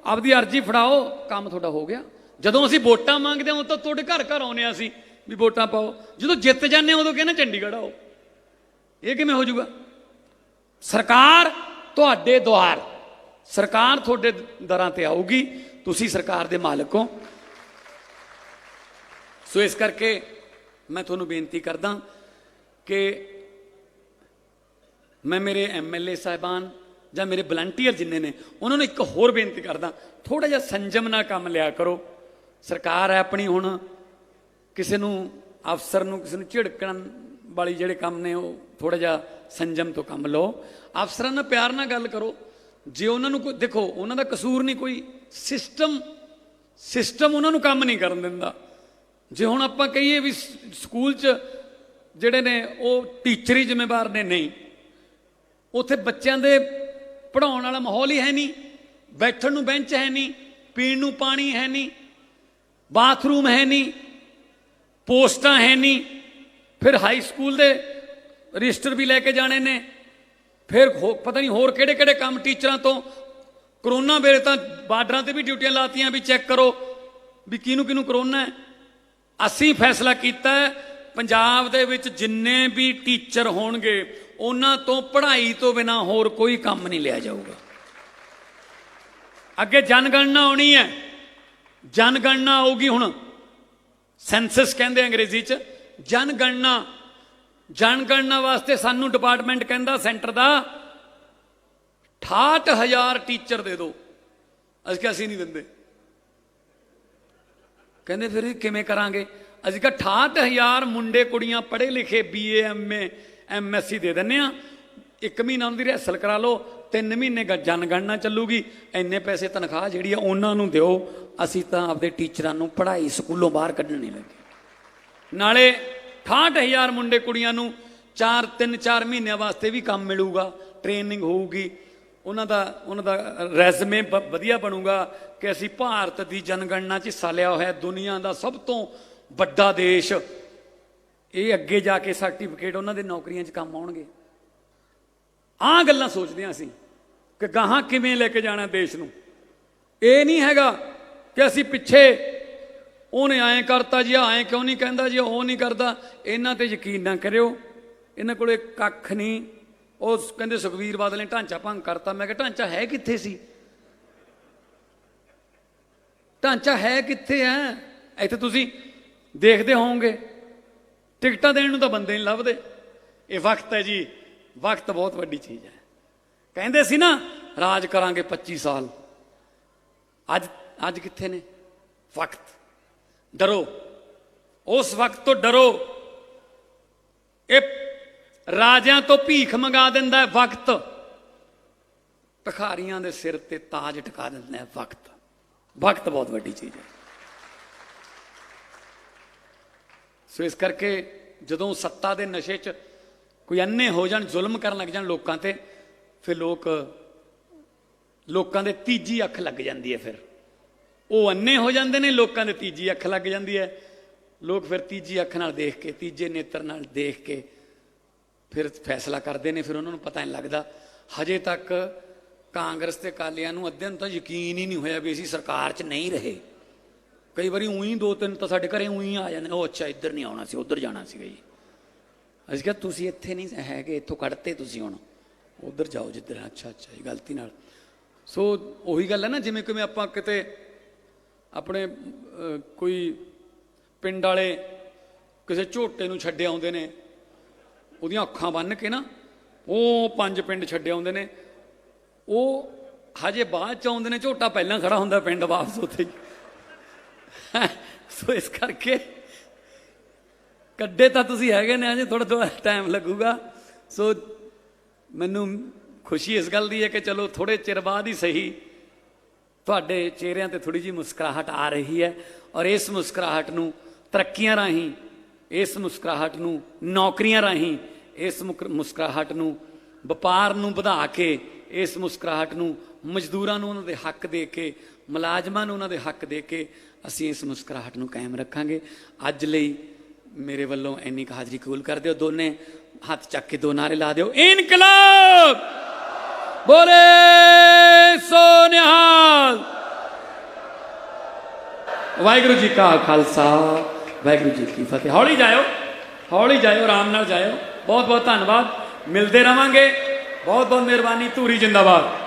ਆਪਦੀ ਅਰਜ਼ੀ ਫੜਾਓ, ਕੰਮ ਤੁਹਾਡਾ ਹੋ ਗਿਆ। ਜਦੋਂ ਅਸੀਂ ਵੋਟਾਂ ਮੰਗਦੇ ਹਾਂ ਤਾਂ ਤੁਹਾਡੇ ਘਰ ਘਰ ਆਉਂਦੇ ਹਾਂ ਅਸੀਂ ਵੀ ਵੋਟਾਂ ਪਾਓ, ਜਦੋਂ ਜਿੱਤ ਜਾਂਦੇ ਉਦੋਂ ਕਹਿੰਦੇ ਚੰਡੀਗੜ੍ਹ ਆਓ। ਇਹ ਕਿਵੇਂ ਹੋ ਜਾਊਗਾ? ਸਰਕਾਰ ਤੁਹਾਡੇ ਦੁਆਰ, ਸਰਕਾਰ ਤੁਹਾਡੇ ਦਰਾਂ ਤੇ ਆਊਗੀ, ਤੁਸੀਂ ਸਰਕਾਰ ਦੇ ਮਾਲਕ ਹੋ। ਸੋ ਇਸ ਕਰਕੇ ਮੈਂ ਤੁਹਾਨੂੰ ਬੇਨਤੀ ਕਰਦਾ ਕਿ ਮੈਂ ਮੇਰੇ MLA ਸਾਹਿਬਾਨ ਜਾਂ ਮੇਰੇ ਵਲੰਟੀਅਰ ਜਿੰਨੇ ਨੇ ਉਹਨਾਂ ਨੂੰ ਇੱਕ ਹੋਰ ਬੇਨਤੀ ਕਰਦਾ, ਥੋੜ੍ਹਾ ਜਿਹਾ ਸੰਜਮ ਨਾਲ ਕੰਮ ਲਿਆ ਕਰੋ। ਸਰਕਾਰ ਹੈ ਆਪਣੀ, ਹੁਣ ਕਿਸੇ ਨੂੰ ਅਫਸਰ ਨੂੰ ਕਿਸੇ ਨੂੰ ਝਿੜਕਣ ਵਾਲੀ ਜਿਹੜੇ ਕੰਮ ਨੇ ਉਹ ਥੋੜ੍ਹਾ ਜਿਹਾ ਸੰਜਮ ਤੋਂ ਕੰਮ ਲਓ। ਅਫਸਰਾਂ ਨਾਲ ਪਿਆਰ ਨਾਲ ਗੱਲ ਕਰੋ। ਜੇ ਉਹਨਾਂ ਨੂੰ ਕੋਈ, ਦੇਖੋ ਉਹਨਾਂ ਦਾ ਕਸੂਰ ਨਹੀਂ ਕੋਈ, ਸਿਸਟਮ ਉਹਨਾਂ ਨੂੰ ਕੰਮ ਨਹੀਂ ਕਰਨ ਦਿੰਦਾ। ਜੇ ਹੁਣ ਆਪਾਂ ਕਹੀਏ ਵੀ ਸਕੂਲ 'ਚ ਜਿਹੜੇ ਨੇ ਉਹ ਟੀਚਰ ਹੀ ਜ਼ਿੰਮੇਵਾਰ ਨੇ, ਨਹੀਂ, ਉੱਥੇ ਬੱਚਿਆਂ ਦੇ ਪੜ੍ਹਾਉਣ ਵਾਲਾ ਮਾਹੌਲ ਹੀ ਹੈ ਨਹੀਂ, ਬੈਠਣ ਨੂੰ ਬੈਂਚ ਹੈ ਨਹੀਂ, ਪੀਣ ਨੂੰ ਪਾਣੀ ਹੈ ਨਹੀਂ, ਬਾਥਰੂਮ ਹੈ ਨਹੀਂ, ਪੋਸਟਾਂ ਹੈ ਨਹੀਂ, ਫਿਰ ਹਾਈ ਸਕੂਲ ਦੇ ਰਜਿਸਟਰ ਵੀ ਲੈ ਕੇ ਜਾਣੇ ਨੇ, ਫਿਰ ਪਤਾ ਨਹੀਂ ਹੋਰ ਕਿਹੜੇ ਕਿਹੜੇ ਕੰਮ ਟੀਚਰਾਂ ਤੋਂ। ਕਰੋਨਾ ਵੇਲੇ ਤਾਂ ਬਾਰਡਰਾਂ ਤੇ ਵੀ ਡਿਊਟੀਆਂ ਲਾਤੀਆਂ ਵੀ ਚੈੱਕ ਕਰੋ ਵੀ ਕਿਹਨੂੰ ਕਿਹਨੂੰ ਕਰੋਨਾ ਹੈ। ਅਸੀਂ ਫੈਸਲਾ ਕੀਤਾ ਹੈ ਪੰਜਾਬ ਦੇ ਵਿੱਚ ਜਿੰਨੇ ਵੀ ਟੀਚਰ ਹੋਣਗੇ ਉਹਨਾਂ ਤੋਂ ਪੜ੍ਹਾਈ ਤੋਂ ਬਿਨਾਂ ਹੋਰ ਕੋਈ ਕੰਮ ਨਹੀਂ ਲਿਆ ਜਾਊਗਾ। ਅੱਗੇ ਜਨਗਣਨਾ ਆਉਣੀ ਹੈ, ਜਨਗਣਨਾ ਆਊਗੀ ਹੁਣ, ਸੈਂਸਸ ਕਹਿੰਦੇ ਅੰਗਰੇਜ਼ੀ 'ਚ, ਜਨਗਣਨਾ। ਜਨਗਣਨਾ ਵਾਸਤੇ ਸਾਨੂੰ ਡਿਪਾਰਟਮੈਂਟ ਕਹਿੰਦਾ ਸੈਂਟਰ ਦਾ 68,000 ਟੀਚਰ ਦੇ ਦਿਓ। ਅਸੀਂ ਕਿਹਾ ਅਸੀਂ ਨਹੀਂ ਦਿੰਦੇ। ਕਹਿੰਦੇ ਫਿਰ ਕਿਵੇਂ ਕਰਾਂਗੇ? ਅਸੀਂ ਕਿਹਾ 68,000 ਮੁੰਡੇ ਕੁੜੀਆਂ ਪੜ੍ਹੇ ਲਿਖੇ BA MA MSc ਦੇ ਦਿੰਦੇ ਹਾਂ। 1 ਮਹੀਨਾ ਉਹਨਾਂ ਦੀ ਰਿਹਰਸਲ ਕਰਾ ਲਓ, 3 ਮਹੀਨੇ ਜਨਗਣਨਾ ਚੱਲੂਗੀ, ਇੰਨੇ ਪੈਸੇ ਤਨਖਾਹ ਜਿਹੜੀ ਆ ਉਹਨਾਂ ਨੂੰ ਦਿਓ। ਅਸੀਂ ਤਾਂ ਆਪਦੇ ਟੀਚਰਾਂ ਨੂੰ ਪੜ੍ਹਾਈ ਸਕੂਲੋਂ ਬਾਹਰ ਕੱਢਣ ਨਹੀਂ ਲੱਗੇ। ਨਾਲੇ 68,000 ਮੁੰਡੇ ਕੁੜੀਆਂ ਨੂੰ 3-4 ਮਹੀਨਿਆਂ ਵਾਸਤੇ ਵੀ ਕੰਮ ਮਿਲੂਗਾ, ਟ੍ਰੇਨਿੰਗ ਹੋਊਗੀ, ਉਹਨਾਂ ਦਾ ਰੈਜ਼ਮੇ ਵਧੀਆ ਬਣੂਗਾ ਕਿ ਅਸੀਂ ਭਾਰਤ ਦੀ ਜਨਗਣਨਾ 'ਚ ਹਿੱਸਾ ਲਿਆ ਹੋਇਆ, ਦੁਨੀਆ ਦਾ ਸਭ ਤੋਂ ਵੱਡਾ ਦੇਸ਼। ਇਹ ਅੱਗੇ ਜਾ ਕੇ ਸਰਟੀਫਿਕੇਟ ਉਹਨਾਂ ਦੇ ਨੌਕਰੀਆਂ 'ਚ ਕੰਮ ਆਉਣਗੇ। ਆਹ ਗੱਲਾਂ ਸੋਚਦੇ ਹਾਂ ਅਸੀਂ ਕਿ ਗਾਹਾਂ ਕਿਵੇਂ ਲੈ ਕੇ ਜਾਣਾ ਦੇਸ਼ ਨੂੰ। ਇਹ ਨਹੀਂ ਹੈਗਾ ਕਿ ਅਸੀਂ ਪਿੱਛੇ ਉਹਨੇ ਐਂ ਕਰਤਾ ਜੀ, ਐਂ ਕਿਉਂ ਨਹੀਂ ਕਹਿੰਦਾ ਜੀ, ਉਹ ਨਹੀਂ ਕਰਦਾ। ਇਹਨਾਂ ਤੇ ਯਕੀਨ ਨਾ ਕਰਿਓ, ਇਹਨਾਂ ਕੋਲੇ ਕੱਖ ਨਹੀਂ। ਉਹ ਕਹਿੰਦੇ ਸੁਖਬੀਰ ਬਾਦਲ ਨੇ ਢਾਂਚਾ ਭੰਗ ਕਰਤਾ। ਮੈਂ ਕਿਹਾ ਢਾਂਚਾ ਹੈ ਕਿੱਥੇ ਸੀ? ਢਾਂਚਾ ਹੈ ਕਿੱਥੇ ਹੈ? ਇੱਥੇ ਤੁਸੀਂ ਦੇਖਦੇ ਹੋਵੋਗੇ ਟਿਕਟਾਂ ਦੇਣ ਨੂੰ ਤਾਂ ਬੰਦੇ ਨਹੀਂ ਲੱਭਦੇ। ਇਹ ਵਕਤ ਹੈ ਜੀ, ਵਕਤ ਬਹੁਤ ਵੱਡੀ ਚੀਜ਼ ਹੈ। ਕਹਿੰਦੇ ਸੀ ਨਾ ਰਾਜ ਕਰਾਂਗੇ 25 ਸਾਲ, ਅੱਜ ਕਿੱਥੇ ਨੇ? ਵਕਤ। ਡਰੋ, ਉਸ ਵਕਤ ਤੋਂ ਡਰੋ। ਇਹ ਰਾਜਿਆਂ ਤੋਂ ਭੀਖ ਮੰਗਾ ਦਿੰਦਾ ਹੈ ਵਕਤ, ਭਿਖਾਰੀਆਂ ਦੇ ਸਿਰ ਤੇ ਤਾਜ ਟਿਕਾ ਦਿੰਦਾ ਹੈ ਵਕਤ। ਵਕਤ ਬਹੁਤ ਵੱਡੀ ਚੀਜ਼ ਹੈ। ਸੋ ਇਸ ਕਰਕੇ ਜਦੋਂ ਸੱਤਾ ਦੇ ਨਸ਼ੇ 'ਚ ਕੋਈ ਅੰਨੇ ਹੋ ਜਾਣ, ਜ਼ੁਲਮ ਕਰਨ ਲੱਗ ਜਾਣ ਲੋਕਾਂ ਤੇ, ਫਿਰ ਲੋਕਾਂ ਦੇ ਤੀਜੀ ਅੱਖ ਲੱਗ ਜਾਂਦੀ ਹੈ। ਫਿਰ ਉਹ ਅੰਨੇ ਹੋ ਜਾਂਦੇ ਨੇ, ਲੋਕਾਂ ਦੇ ਤੀਜੀ ਅੱਖ ਲੱਗ ਜਾਂਦੀ ਹੈ। ਲੋਕ ਫਿਰ ਤੀਜੀ ਅੱਖ ਨਾਲ ਦੇਖ ਕੇ, ਤੀਜੇ ਨੇਤਰ ਨਾਲ ਦੇਖ ਕੇ ਫਿਰ ਫੈਸਲਾ ਕਰਦੇ ਨੇ। ਫਿਰ ਉਹਨਾਂ ਨੂੰ ਪਤਾ ਨਹੀਂ ਲੱਗਦਾ। ਹਜੇ ਤੱਕ ਕਾਂਗਰਸ ਤੇ ਅਕਾਲੀਆਂ ਨੂੰ ਅੱਧਿਆਂ ਨੂੰ ਤਾਂ ਯਕੀਨ ਹੀ ਨਹੀਂ ਹੋਇਆ ਵੀ ਅਸੀਂ ਸਰਕਾਰ 'ਚ ਨਹੀਂ ਰਹੇ। ਕਈ ਵਾਰੀ ਉਹੀ 2-3 ਤਾਂ ਸਾਡੇ ਘਰੇ ਉਹੀ ਆ ਜਾਂਦੇ, ਉਹ ਅੱਛਾ ਇੱਧਰ ਨਹੀਂ ਆਉਣਾ ਸੀ, ਉੱਧਰ ਜਾਣਾ ਸੀਗਾ ਜੀ। ਅਸੀਂ ਕਿਹਾ ਤੁਸੀਂ ਇੱਥੇ ਨਹੀਂ ਹੈਗੇ, ਇੱਥੋਂ ਕੱਢਤੇ ਤੁਸੀਂ, ਹੁਣ ਉੱਧਰ ਜਾਓ ਜਿੱਧਰ। ਅੱਛਾ ਜੀ, ਗਲਤੀ ਨਾਲ। ਸੋ ਉਹੀ ਗੱਲ ਹੈ ਨਾ, ਜਿਵੇਂ ਕਿਵੇਂ ਆਪਾਂ ਕਿਤੇ ਆਪਣੇ ਕੋਈ ਪਿੰਡ ਵਾਲੇ ਕਿਸੇ ਝੋਟੇ ਨੂੰ ਛੱਡੇ ਆਉਂਦੇ ਨੇ, ਉਹਦੀਆਂ ਅੱਖਾਂ ਬੰਨ੍ਹ ਕੇ ਨਾ, ਉਹ 5 ਪਿੰਡ ਛੱਡੇ ਆਉਂਦੇ ਨੇ। ਉਹ ਹਜੇ ਬਾਅਦ 'ਚ ਆਉਂਦੇ ਨੇ, ਝੋਟਾ ਪਹਿਲਾਂ ਖੜਾ ਹੁੰਦਾ ਪਿੰਡ ਵਾਪਸ ਉੱਥੇ ਹੀ। ਸੋ ਇਸ ਕਰਕੇ ਕੱਢੇ ਤਾਂ ਤੁਸੀਂ ਹੈਗੇ ਨੇ, ਅਜੇ ਥੋੜ੍ਹਾ ਟਾਈਮ ਲੱਗੂਗਾ। ਸੋ ਮੈਨੂੰ ਖੁਸ਼ੀ ਇਸ ਗੱਲ ਦੀ ਹੈ ਕਿ ਚਲੋ ਥੋੜ੍ਹੇ ਚਿਰ ਬਾਅਦ ਹੀ ਸਹੀ ਤੁਹਾਡੇ ਚਿਹਰਿਆਂ ਤੇ ਥੋੜੀ ਜਿਹੀ ਮੁਸਕਰਾਹਟ ਆ ਰਹੀ ਹੈ ਔਰ ਇਸ ਮੁਸਕਰਾਹਟ ਨੂੰ ਤਰੱਕੀਆਂ ਰਾਹੀਂ, ਇਸ ਮੁਸਕਰਾਹਟ ਨੂੰ ਨੌਕਰੀਆਂ ਰਾਹੀਂ, ਇਸ ਮੁਸਕਰਾਹਟ ਨੂੰ ਵਪਾਰ ਨੂੰ ਵਧਾ ਕੇ, ਇਸ ਮੁਸਕਰਾਹਟ ਨੂੰ ਮਜ਼ਦੂਰਾਂ ਨੂੰ ਉਹਨਾਂ ਦੇ ਹੱਕ ਦੇ ਕੇ, ਮੁਲਾਜ਼ਮਾਂ ਨੂੰ ਉਹਨਾਂ ਦੇ ਹੱਕ ਦੇ ਕੇ ਅਸੀਂ ਇਸ ਮੁਸਕਰਾਹਟ ਨੂੰ ਕਾਇਮ ਰੱਖਾਂਗੇ। ਅੱਜ ਲਈ ਮੇਰੇ ਵੱਲੋਂ ਇੰਨੀ ਕੁ ਹਾਜ਼ਰੀ ਕਬੂਲ ਕਰ ਦਿਓ। ਦੋਨੇ ਹੱਥ ਚੱਕ ਕੇ ਦੋ ਨਾਰੇ ਲਾ ਦਿਓ, ਇਨਕਲਾਬ ਬੋਲੇ ਸੋ ਨਿਹਾਲ। ਵਾਹਿਗੁਰੂ ਜੀ ਕਾ ਖਾਲਸਾ, ਵਾਹਿਗੁਰੂ ਜੀ ਕੀ ਫਤਿਹ। ਹੌਲੀ ਜਾਇਓ, ਹੌਲੀ ਜਾਇਓ, ਆਰਾਮ ਨਾਲ ਜਾਇਓ। ਬਹੁਤ ਬਹੁਤ ਧੰਨਵਾਦ, ਮਿਲਦੇ ਰਵਾਂਗੇ। ਬਹੁਤ ਬਹੁਤ ਮਿਹਰਬਾਨੀ। ਧੂਰੀ ਜਿੰਦਾਬਾਦ।